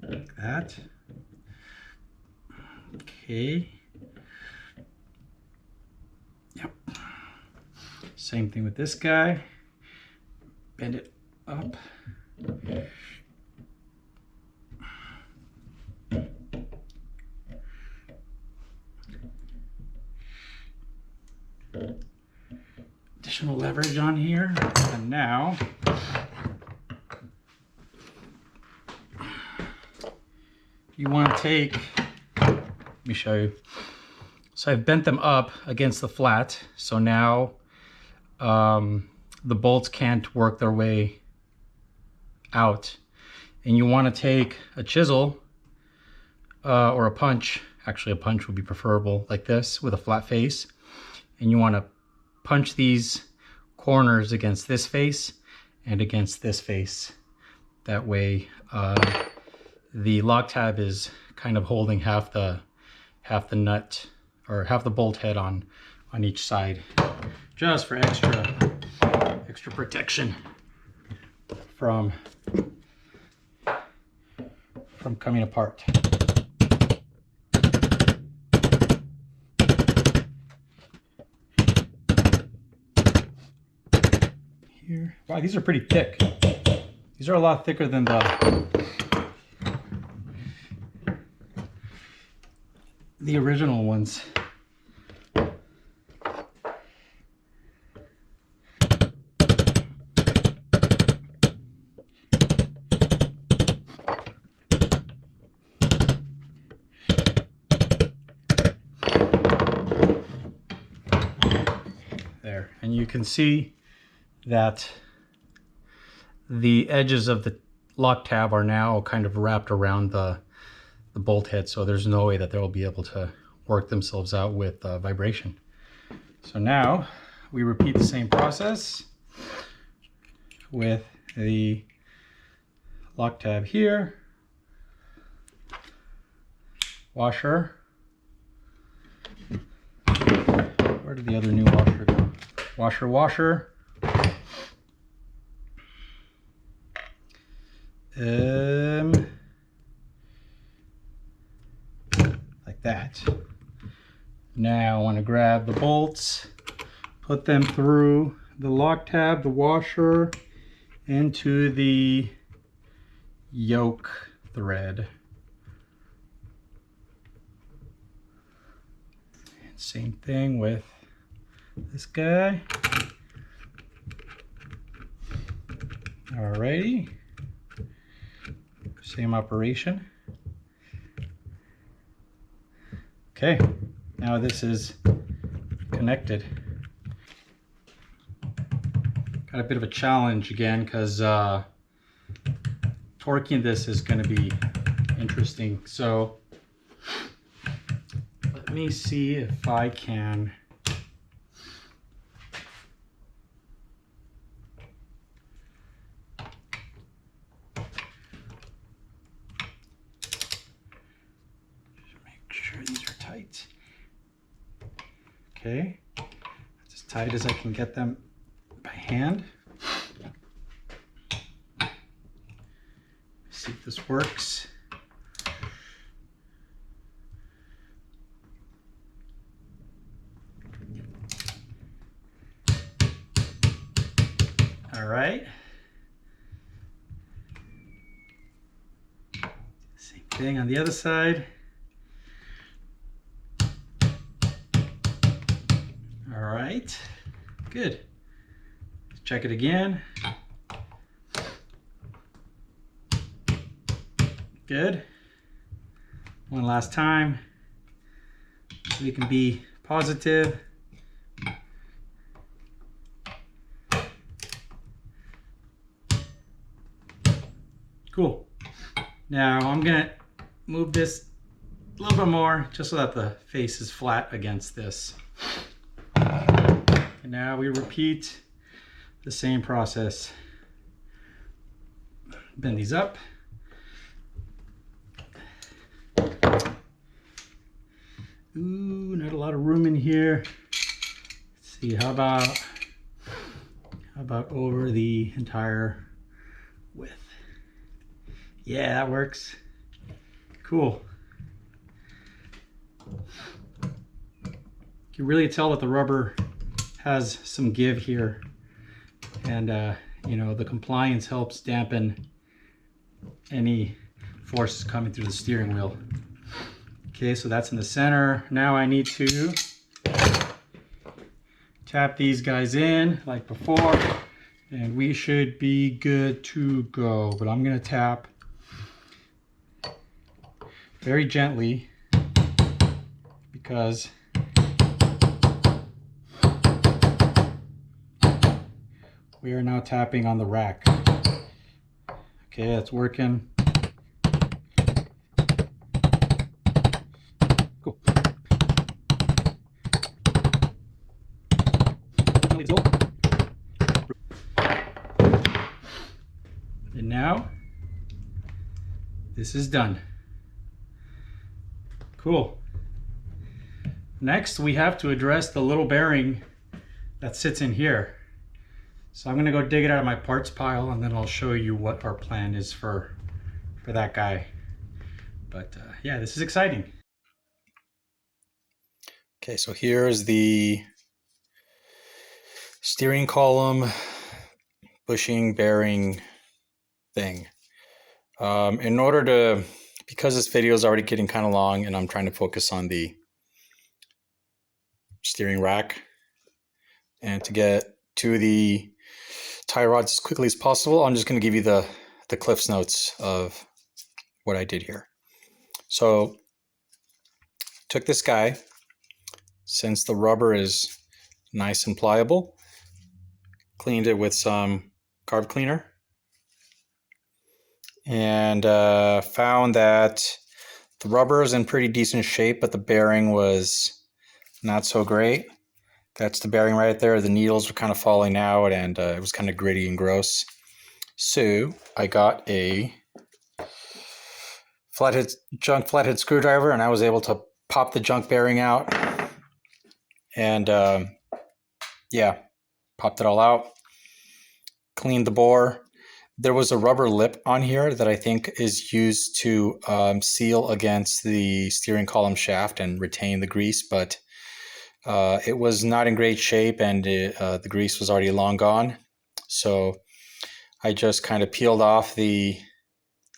like that. Okay. Yep. Same thing with this guy. Bend it up. Additional leverage on here. And now you want to take, let me show you. So I've bent them up against the flat. So now the bolts can't work their way out. And you want to take a chisel or a punch. Actually, a punch would be preferable, like this with a flat face. And you want to punch these corners against this face and against this face. That way the lock tab is kind of holding half the nut or half the bolt head on each side, just for extra protection from coming apart. Here. Wow, these are pretty thick. These are a lot thicker than the original ones. There, and you can see that the edges of the lock tab are now kind of wrapped around the bolt head, so there's no way that they'll be able to work themselves out with vibration. So now we repeat the same process with the lock tab here, washer. Where did the other new washer go? Washer. Like that. Now I want to grab the bolts, put them through the lock tab, the washer, into the yoke thread. Same thing with this guy. Alrighty. Same operation. Okay, now this is connected. Got a bit of a challenge again because torquing this is going to be interesting. So let me see if I can make sure these are tight. Okay, that's as tight as I can get them by hand. See if this works. All right. Same thing on the other side. All right. Good. Let's check it again. Good. One last time so we can be positive. Cool. Now I'm gonna move this a little bit more just so that the face is flat against this. And now we repeat the same process. Bend these up. Ooh, not a lot of room in here. Let's see, how about over the entire width? Yeah, that works. Cool. You can really tell that the rubber has some give here, and you know, the compliance helps dampen any forces coming through the steering wheel. Okay, so that's in the center. Now I need to tap these guys in like before, and we should be good to go. But I'm gonna tap very gently because we are now tapping on the rack. Okay, that's working. Cool. Let's go. And now, this is done. Cool. Next, we have to address the little bearing that sits in here. So I'm gonna go dig it out of my parts pile, and then I'll show you what our plan is for that guy. But yeah, this is exciting. Okay, so here's the steering column bushing bearing thing. In order to, because this video is already getting kind of long and I'm trying to focus on the steering rack and to get to the tie rods as quickly as possible, I'm just going to give you the Cliff's Notes of what I did here. So took this guy, since the rubber is nice and pliable, cleaned it with some carb cleaner, and found that the rubber is in pretty decent shape, but the bearing was not so great. That's the bearing right there. The needles were kind of falling out, and it was kind of gritty and gross. So I got a junk flathead screwdriver, and I was able to pop the junk bearing out, and yeah, popped it all out, cleaned the bore. There was a rubber lip on here that I think is used to seal against the steering column shaft and retain the grease, but it was not in great shape, and the grease was already long gone. So I just kind of peeled off the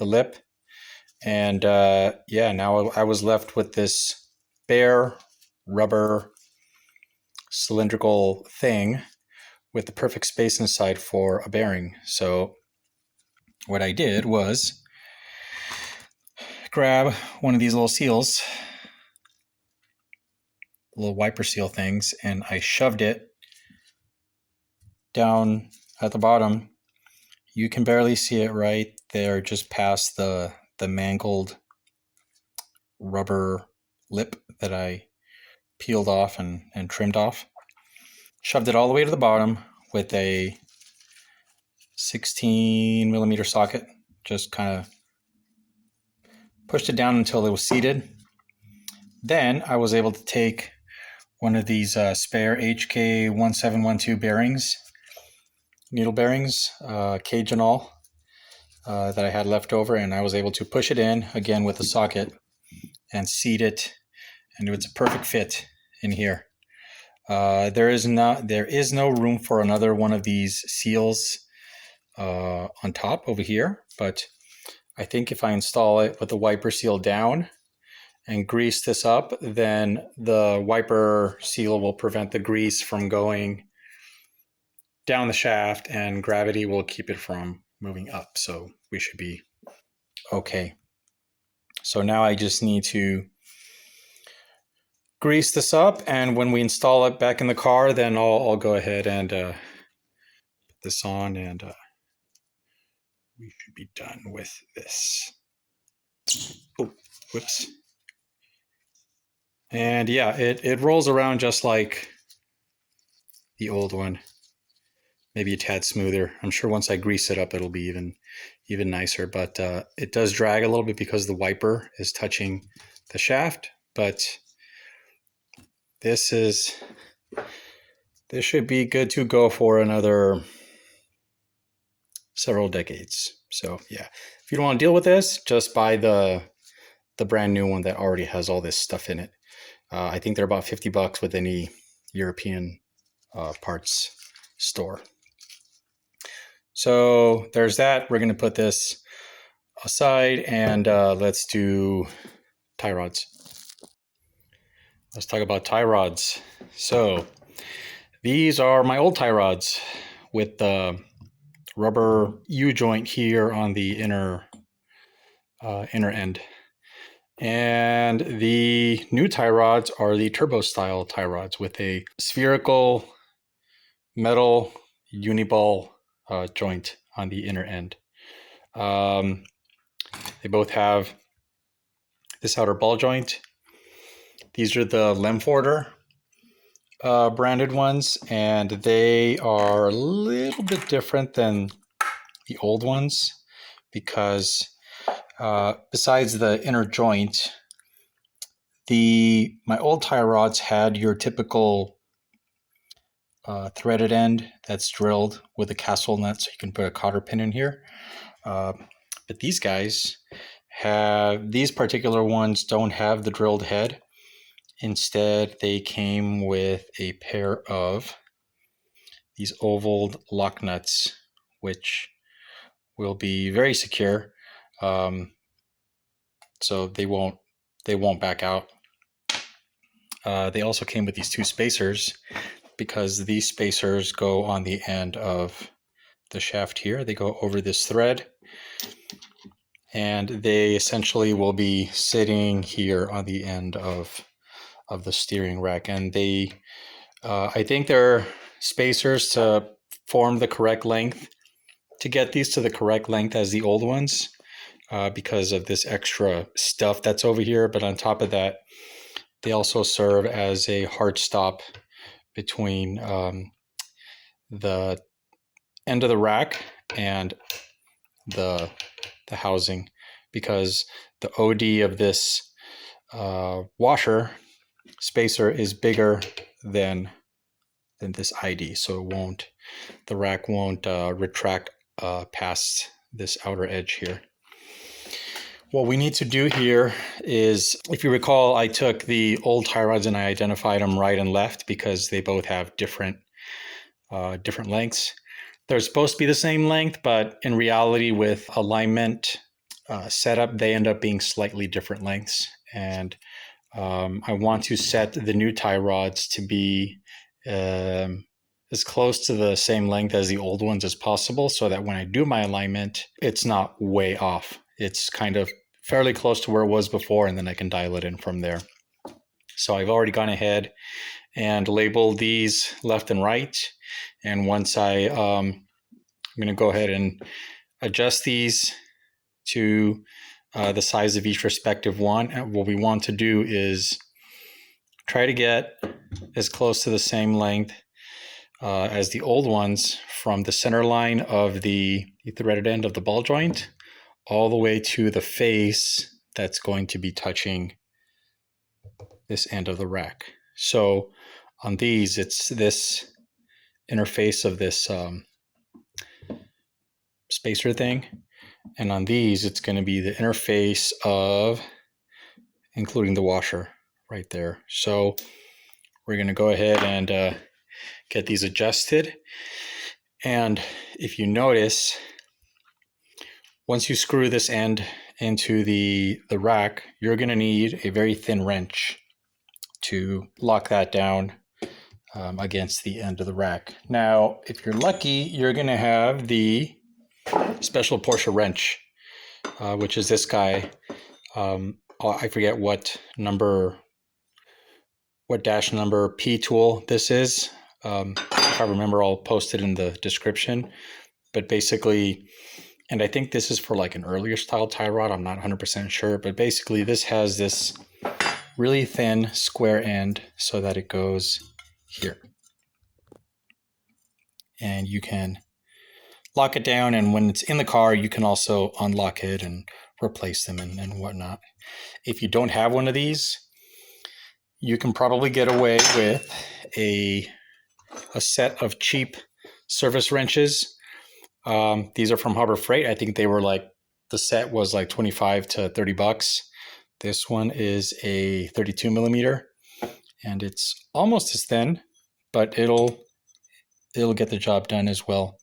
lip, and yeah, now I was left with this bare rubber cylindrical thing with the perfect space inside for a bearing. So what I did was grab one of these little seals, little wiper seal things, and I shoved it down at the bottom. You can barely see it right there, just past the mangled rubber lip that I peeled off and trimmed off. Shoved it all the way to the bottom with a 16 millimeter socket. Just kind of pushed it down until it was seated. Then I was able to take one of these spare HK1712 bearings, needle bearings, cage and all, that I had left over, and I was able to push it in again with a socket and seat it, and it's a perfect fit in here. There is no room for another one of these seals on top over here, but I think if I install it with the wiper seal down and grease this up, then the wiper seal will prevent the grease from going down the shaft, and gravity will keep it from moving up. So we should be okay. So now I just need to grease this up, and when we install it back in the car, then I'll go ahead and put this on, and we should be done with this. Oh, whoops. And yeah, it rolls around just like the old one. Maybe a tad smoother. I'm sure once I grease it up, it'll be even nicer. But it does drag a little bit because the wiper is touching the shaft. But this should be good to go for another several decades. So yeah, if you don't want to deal with this, just buy the brand new one that already has all this stuff in it. I think they're about $50 with any European parts store. So there's that. We're going to put this aside and let's do tie rods. Let's talk about tie rods. So these are my old tie rods with the rubber U-joint here on the inner end. And the new tie rods are the turbo style tie rods with a spherical metal uniball joint on the inner end. They both have this outer ball joint. These are the Lemforder branded ones, and they are a little bit different than the old ones because besides the inner joint, my old tie rods had your typical threaded end that's drilled with a castle nut, so you can put a cotter pin in here. But these guys these particular ones don't have the drilled head. Instead, they came with a pair of these oval lock nuts, which will be very secure, so they won't back out. They also came with these two spacers because these spacers go on the end of the shaft here. They go over this thread, and they essentially will be sitting here on the end of the steering rack. And they, I think they're spacers to form the correct length, to get these to the correct length as the old ones, because of this extra stuff that's over here. But on top of that, they also serve as a hard stop between the end of the rack and the housing, because the OD of this washer spacer is bigger than this ID, so the rack won't retract past this outer edge here. What we need to do here is, if you recall, I took the old tie rods and I identified them right and left because they both have different lengths. They're supposed to be the same length, but in reality, with alignment setup, they end up being slightly different lengths. And I want to set the new tie rods to be as close to the same length as the old ones as possible, so that when I do my alignment, it's not way off. It's kind of fairly close to where it was before, and then I can dial it in from there. So I've already gone ahead and labeled these left and right. And once I'm going to go ahead and adjust these to the size of each respective one. And what we want to do is try to get as close to the same length as the old ones from the center line of the threaded end of the ball joint all the way to the face that's going to be touching this end of the rack. So on these, it's this interface of this spacer thing. And on these, it's going to be the interface of including the washer right there. So we're going to go ahead and get these adjusted. And if you notice, once you screw this end into the rack, you're going to need a very thin wrench to lock that down against the end of the rack. Now, if you're lucky, you're going to have the special Porsche wrench, which is this guy. I forget what dash number P tool this is. If I remember, I'll post it in the description. But basically, And I think this is for like an earlier style tie rod. I'm not 100% sure, but basically this has this really thin square end so that it goes here. And you can lock it down, and when it's in the car, you can also unlock it and replace them and whatnot. If you don't have one of these, you can probably get away with a set of cheap service wrenches. These are from Harbor Freight. I think they were like, the set was like 25 to 30 bucks. This one is a 32 millimeter, and it's almost as thin, but it'll get the job done as well.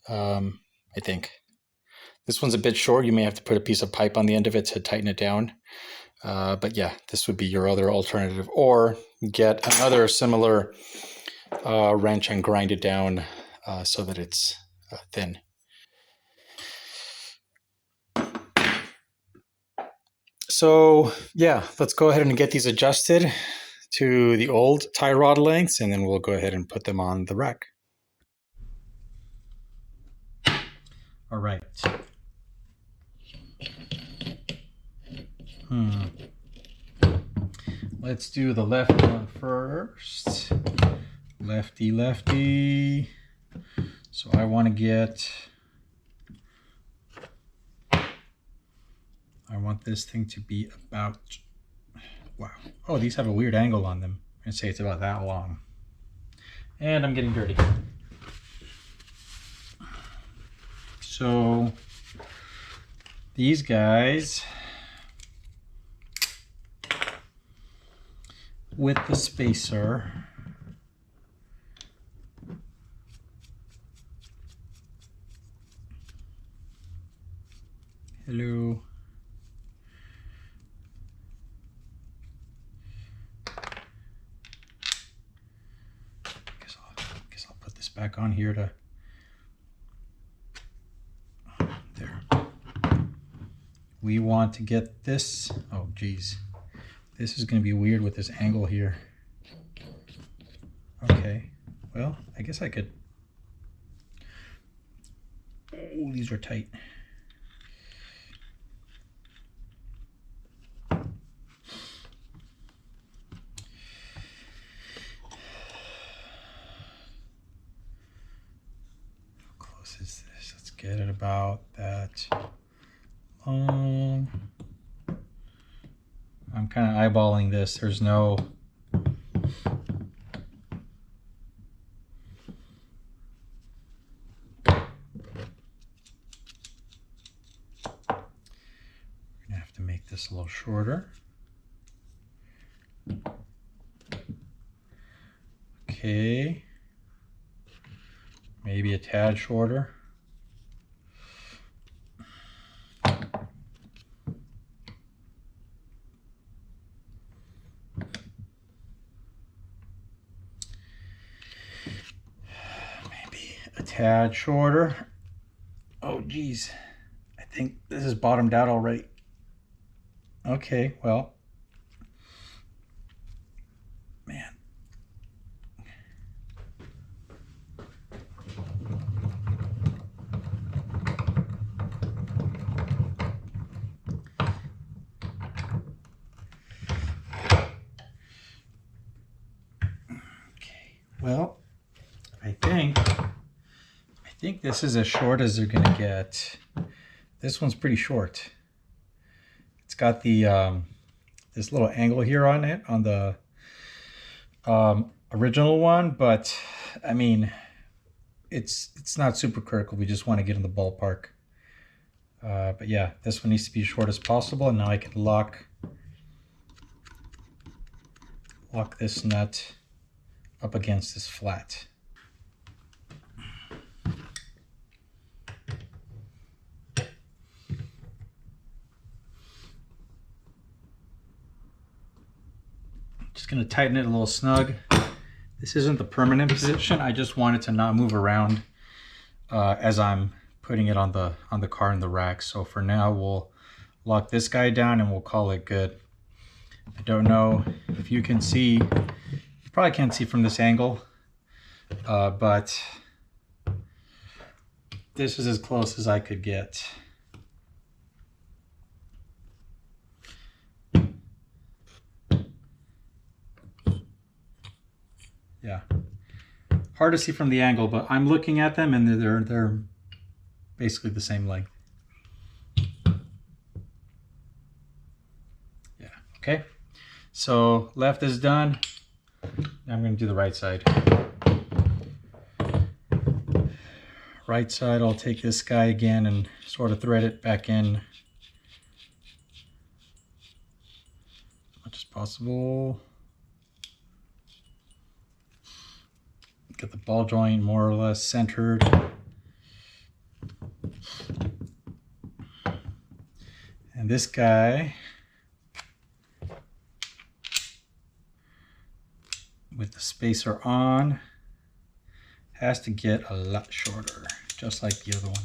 I think this one's a bit short. You may have to put a piece of pipe on the end of it to tighten it down. But yeah, this would be your other alternative, or get another similar wrench and grind it down so that it's thin. So yeah, let's go ahead and get these adjusted to the old tie rod lengths, and then we'll go ahead and put them on the rack. All right. Let's do the left one first. Lefty, lefty. So I want to get, I want this thing to be about, wow. Oh, these have a weird angle on them. I'm going to say it's about that long. And I'm getting dirty. So these guys, with the spacer, hello. Guess I'll put this back on here to, there. We want to get this, oh geez. This is going to be weird with this angle here. Okay, well, I guess I could, oh, these are tight. Is this? Let's get it about that long. I'm kind of eyeballing this. There's no, we're gonna have to make this a little shorter. Okay, maybe a tad shorter. A tad shorter. Oh geez, I think this is bottomed out already. Okay, well, man. Okay, well, I think this is as short as they're gonna get. This one's pretty short. It's got the this little angle here on it on the original one, but I mean, it's not super critical. We just want to get in the ballpark. But yeah, this one needs to be as short as possible, and now I can lock this nut up against this flat. Just going to tighten it a little snug. This isn't the permanent position. I just want it to not move around as I'm putting it on the car in the rack. So for now, we'll lock this guy down and we'll call it good. I don't know if you can see, you probably can't see from this angle, but This is as close as I could get. Yeah. Hard to see from the angle, but I'm looking at them and they're basically the same length. Yeah, okay. So left is done. Now I'm going to do the right side. Right side, I'll take this guy again and sort of thread it back in as much as possible. Get the ball joint more or less centered. And this guy, with the spacer on, has to get a lot shorter, just like the other one.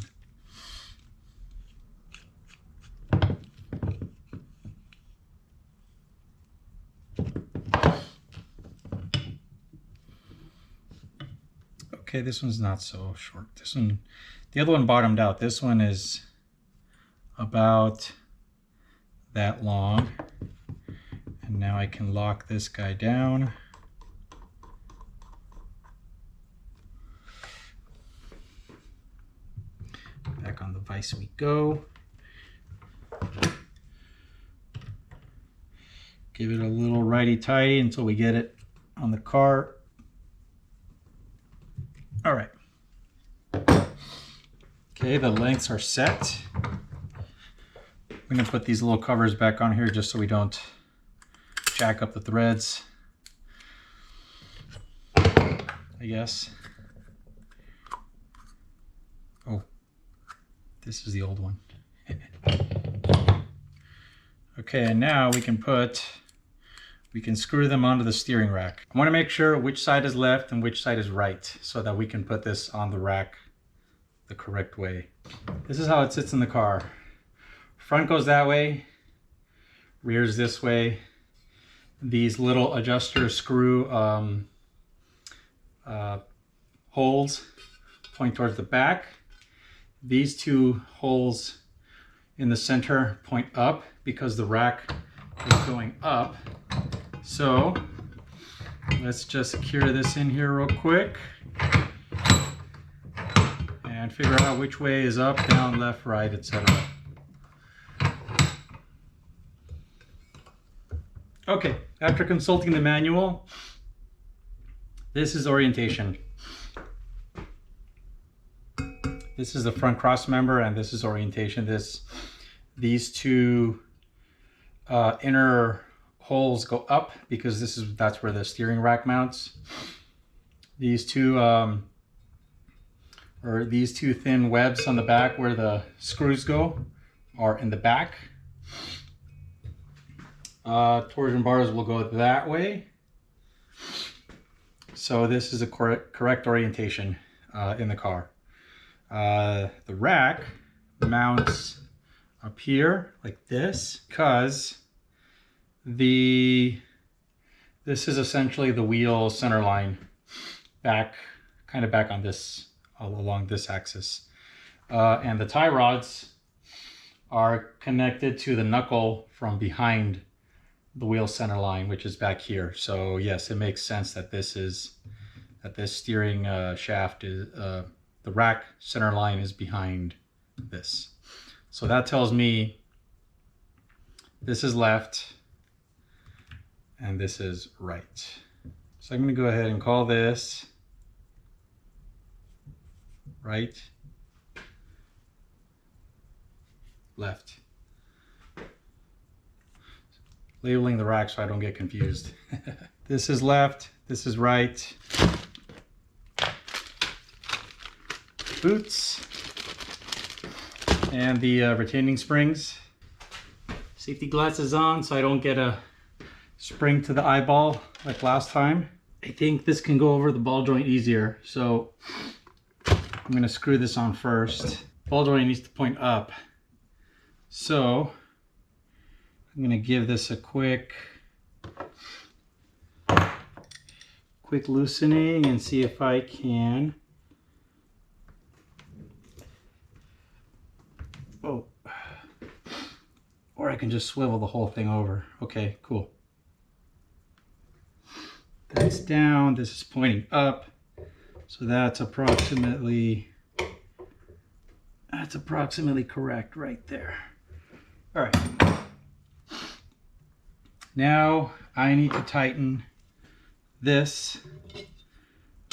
Okay, this one's not so short. This one, the other one bottomed out. This one is about that long. And now I can lock this guy down. Back on the vise we go. Give it a little righty-tighty until we get it on the cart. All right. Okay, the lengths are set. I'm going to put these little covers back on here just so we don't jack up the threads, I guess. Oh, this is the old one. Okay, and now we can screw them onto the steering rack. I want to make sure which side is left and which side is right so that we can put this on the rack the correct way. This is how it sits in the car. Front goes that way, rear's this way. These little adjuster screw holes point towards the back. These two holes in the center point up because the rack is going up. So let's just secure this in here real quick and figure out which way is up, down, left, right, etc. Okay, after consulting the manual, this is orientation. This is the front cross member and this is orientation. These two inner holes go up because that's where the steering rack mounts. These two thin webs on the back where the screws go are in the back. Torsion bars will go that way. So this is a correct orientation in the car. The rack mounts up here like this because this is essentially the wheel center line back, kind of back on this, along this axis. And the tie rods are connected to the knuckle from behind the wheel center line, which is back here. So yes, it makes sense that this steering shaft is, the rack center line is behind this. So that tells me this is left and this is right. So I'm going to go ahead and call this right, left. Labeling the rack so I don't get confused. This is left, this is right. Boots and the retaining springs. Safety glasses on so I don't get a spring to the eyeball like last time. I think this can go over the ball joint easier, so I'm going to screw this on first. Ball joint needs to point up, so I'm going to give this a quick loosening and see if I can Oh. Or I can just swivel the whole thing over. Okay, cool. That's down, this is pointing up. So that's approximately correct right there. All right. Now I need to tighten this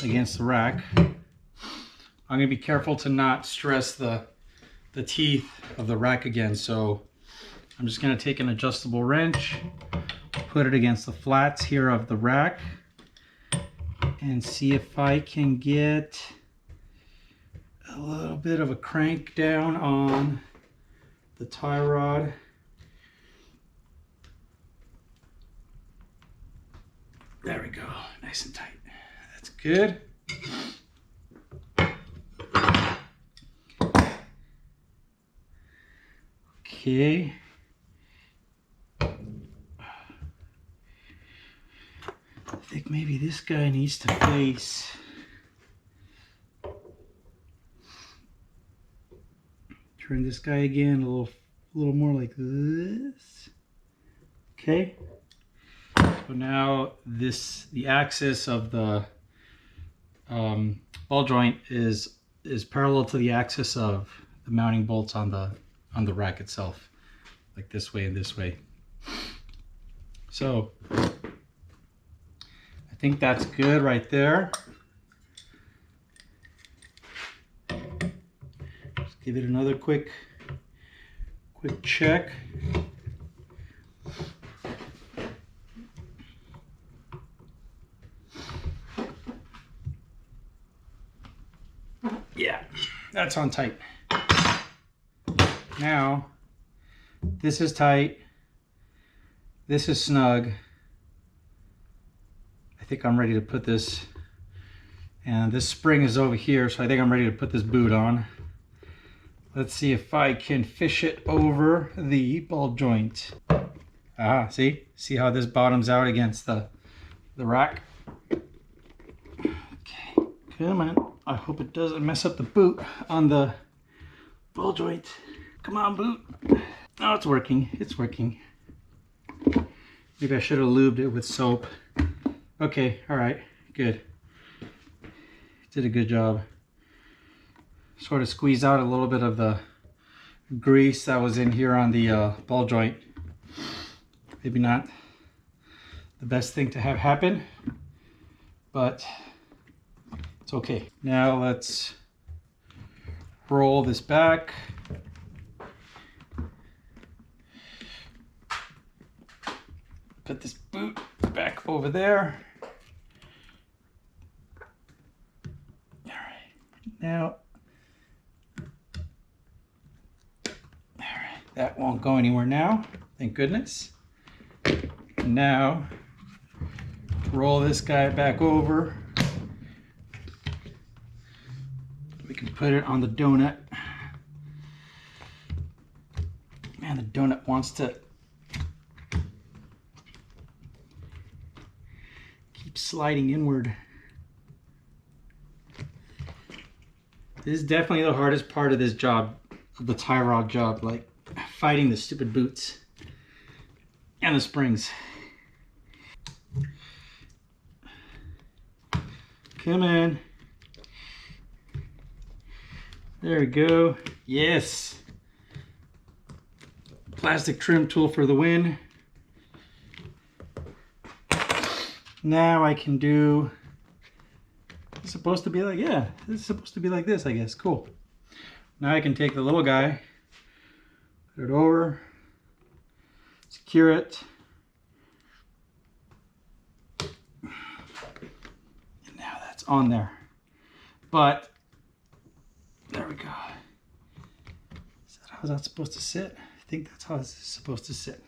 against the rack. I'm gonna be careful to not stress the teeth of the rack again. So I'm just gonna take an adjustable wrench, put it against the flats here of the rack, and see if I can get a little bit of a crank down on the tie rod. There we go, nice and tight. That's good. Okay. I think maybe this guy needs to face. Turn this guy again a little more like this. Okay. So now the axis of the ball joint is parallel to the axis of the mounting bolts on the rack itself, like this way and this way. So I think that's good right there. Just give it another quick check. Yeah, that's on tight. Now, this is tight. This is snug. I think I'm ready to put this, and this spring is over here, so I think I'm ready to put this boot on. Let's see if I can fish it over the ball joint. Ah, see how this bottoms out against the rack? Okay, come on. I hope it doesn't mess up the boot on the ball joint. Come on, boot. Oh, it's working. It's working. Maybe I should have lubed it with soap. Okay, all right, good. Did a good job. Sort of squeeze out a little bit of the grease that was in here on the ball joint. Maybe not the best thing to have happen, but it's okay. Now let's roll this back. Put this boot back over there. All right, now, all right, that won't go anywhere now, thank goodness. And now, roll this guy back over. We can put it on the donut. Man, the donut wants to keep sliding inward. This is definitely the hardest part of this job, of the tie rod job, like fighting the stupid boots and the springs. Come on. There we go. Yes. Plastic trim tool for the win. Now I can do, it's supposed to be like, yeah, this is supposed to be like this, I guess. Cool. Now I can take the little guy, put it over, secure it, and now that's on there. But there we go. Is that how that's supposed to sit? I think that's how it's supposed to sit.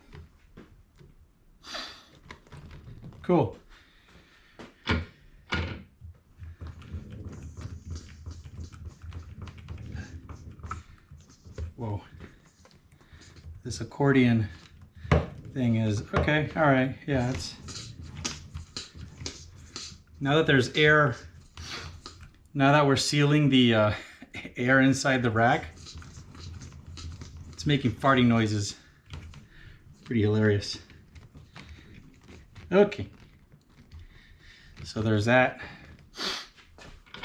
Cool. Whoa. This accordion thing is, okay, all right, yeah, it's, now that there's air, now that we're sealing the air inside the rack, It's making farting noises. Pretty hilarious. Okay. So there's that.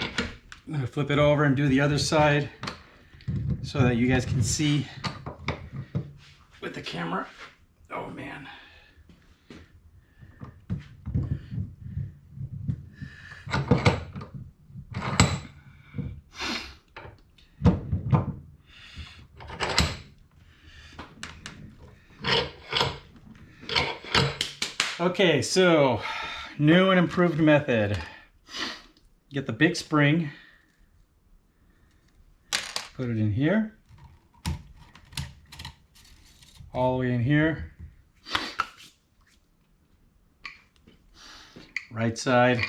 I'm gonna flip it over and do the other side so that you guys can see with the camera. Oh man. Okay, so new and improved method. Get the big spring, put it in here, all the way in here, right side,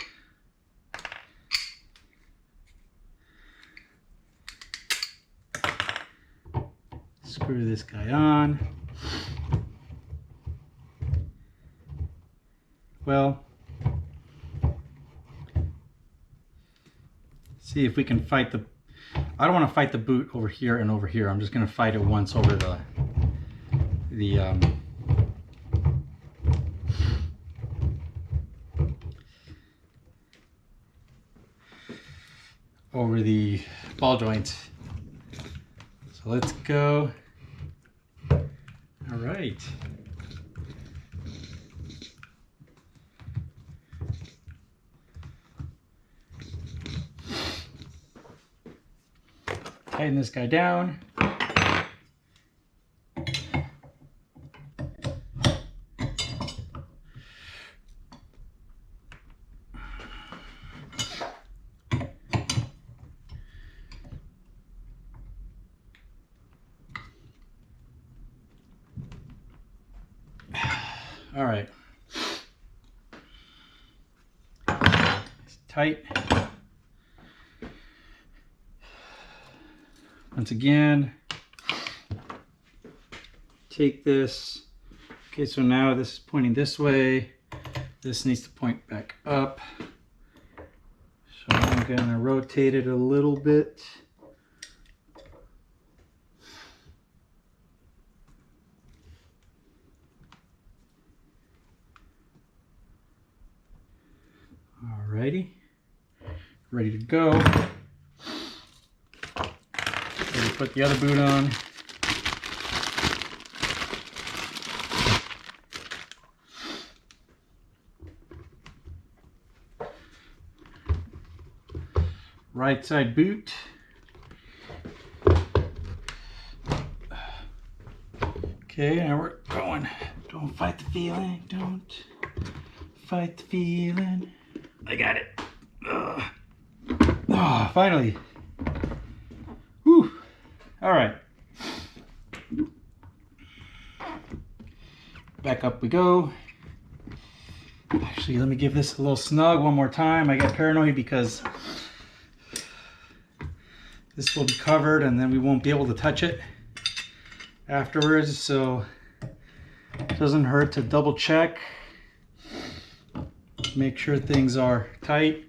screw this guy on. Well, see if we can fight the, I don't want to fight the boot over here and over here. I'm just going to fight it once over the ball joint. So let's go. All right. Tighten this guy down. All right. It's tight. Once again, take this. Okay, so now this is pointing this way. This needs to point back up. So I'm gonna rotate it a little bit. Alrighty, ready to go. Ready to put the other boot on. Right side boot. Okay, now we're going. Don't fight the feeling. Don't fight the feeling. I got it. Oh, finally. Whew. All right. Back up we go. Actually, let me give this a little snug one more time. I got paranoid because this will be covered and then we won't be able to touch it afterwards. So it doesn't hurt to double check. Make sure things are tight.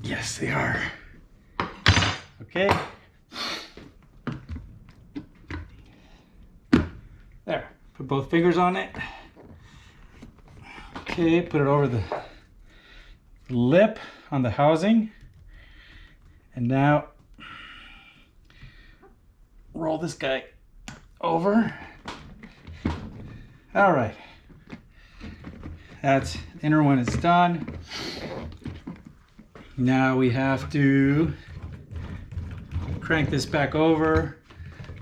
Yes, they are. Okay. There. Put both fingers on it. Okay, put it over the lip on the housing. And now roll this guy over. All right. That's the inner one is done. Now we have to crank this back over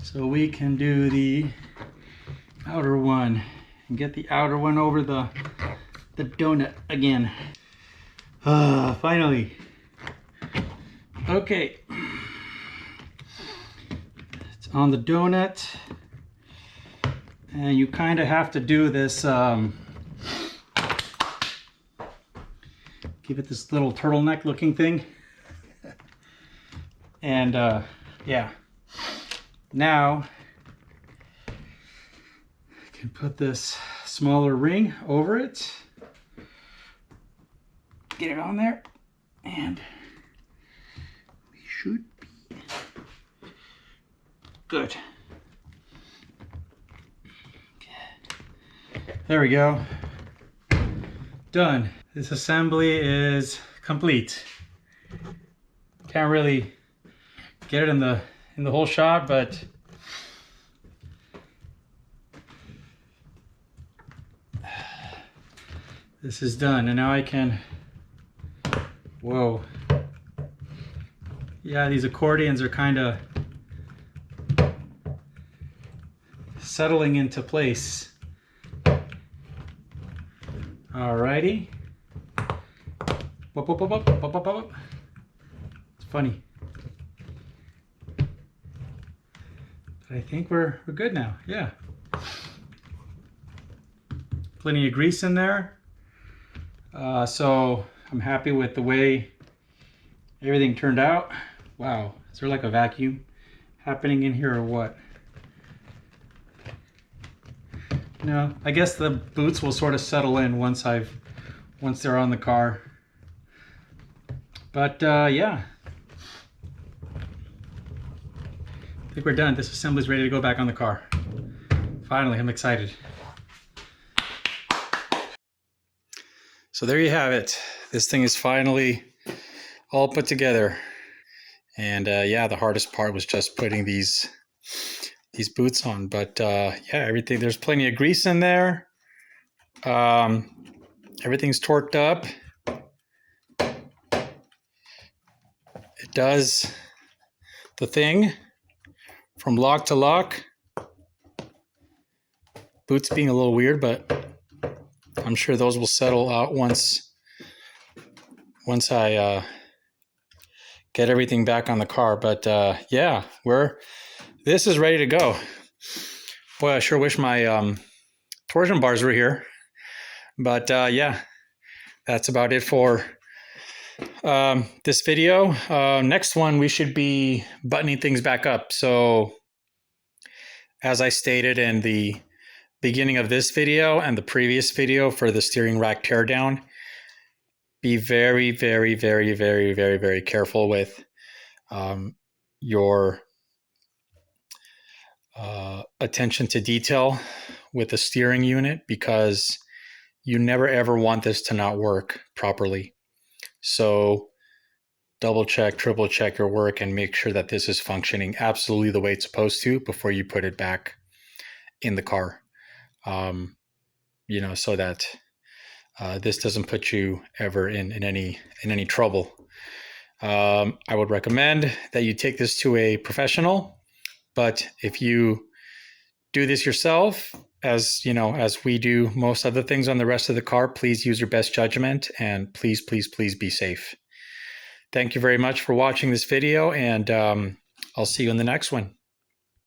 so we can do the outer one and get the outer one over the donut again. Finally. Okay. It's on the donut. And you kind of have to do this, give it this little turtleneck looking thing. And yeah, now I can put this smaller ring over it, get it on there, and we should be Good. There we go. Done. This assembly is complete. Can't really get it in the whole shot, but this is done. And now I can, whoa. Yeah, these accordions are kind of settling into place. Alrighty. Whoop, whoop, whoop, whoop, whoop, whoop, whoop. It's funny. But I think we're good now. Yeah. Plenty of grease in there. So I'm happy with the way everything turned out. Wow. Is there like a vacuum happening in here or what? No, I guess the boots will sort of settle in once they're on the car. But yeah, I think we're done. This assembly's ready to go back on the car. Finally, I'm excited. So there you have it. This thing is finally all put together. And yeah, the hardest part was just putting these boots on. But yeah, everything, there's plenty of grease in there. Everything's torqued up. It does the thing from lock to lock. Boots being a little weird, but I'm sure those will settle out once I get everything back on the car. But yeah, this is ready to go. Boy, I sure wish my torsion bars were here. But yeah, that's about it for this video. Next one, we should be buttoning things back up. So as I stated in the beginning of this video and the previous video for the steering rack teardown, be very, very, very, very, very, very careful with your attention to detail with the steering unit, because you never ever want this to not work properly. So double check, triple check your work and make sure that this is functioning absolutely the way it's supposed to before you put it back in the car. You know, so that this doesn't put you ever in any trouble. I would recommend that you take this to a professional, but if you do this yourself, as you know, as we do most other things on the rest of the car, please use your best judgment and please, please, please be safe. Thank you very much for watching this video, and I'll see you in the next one.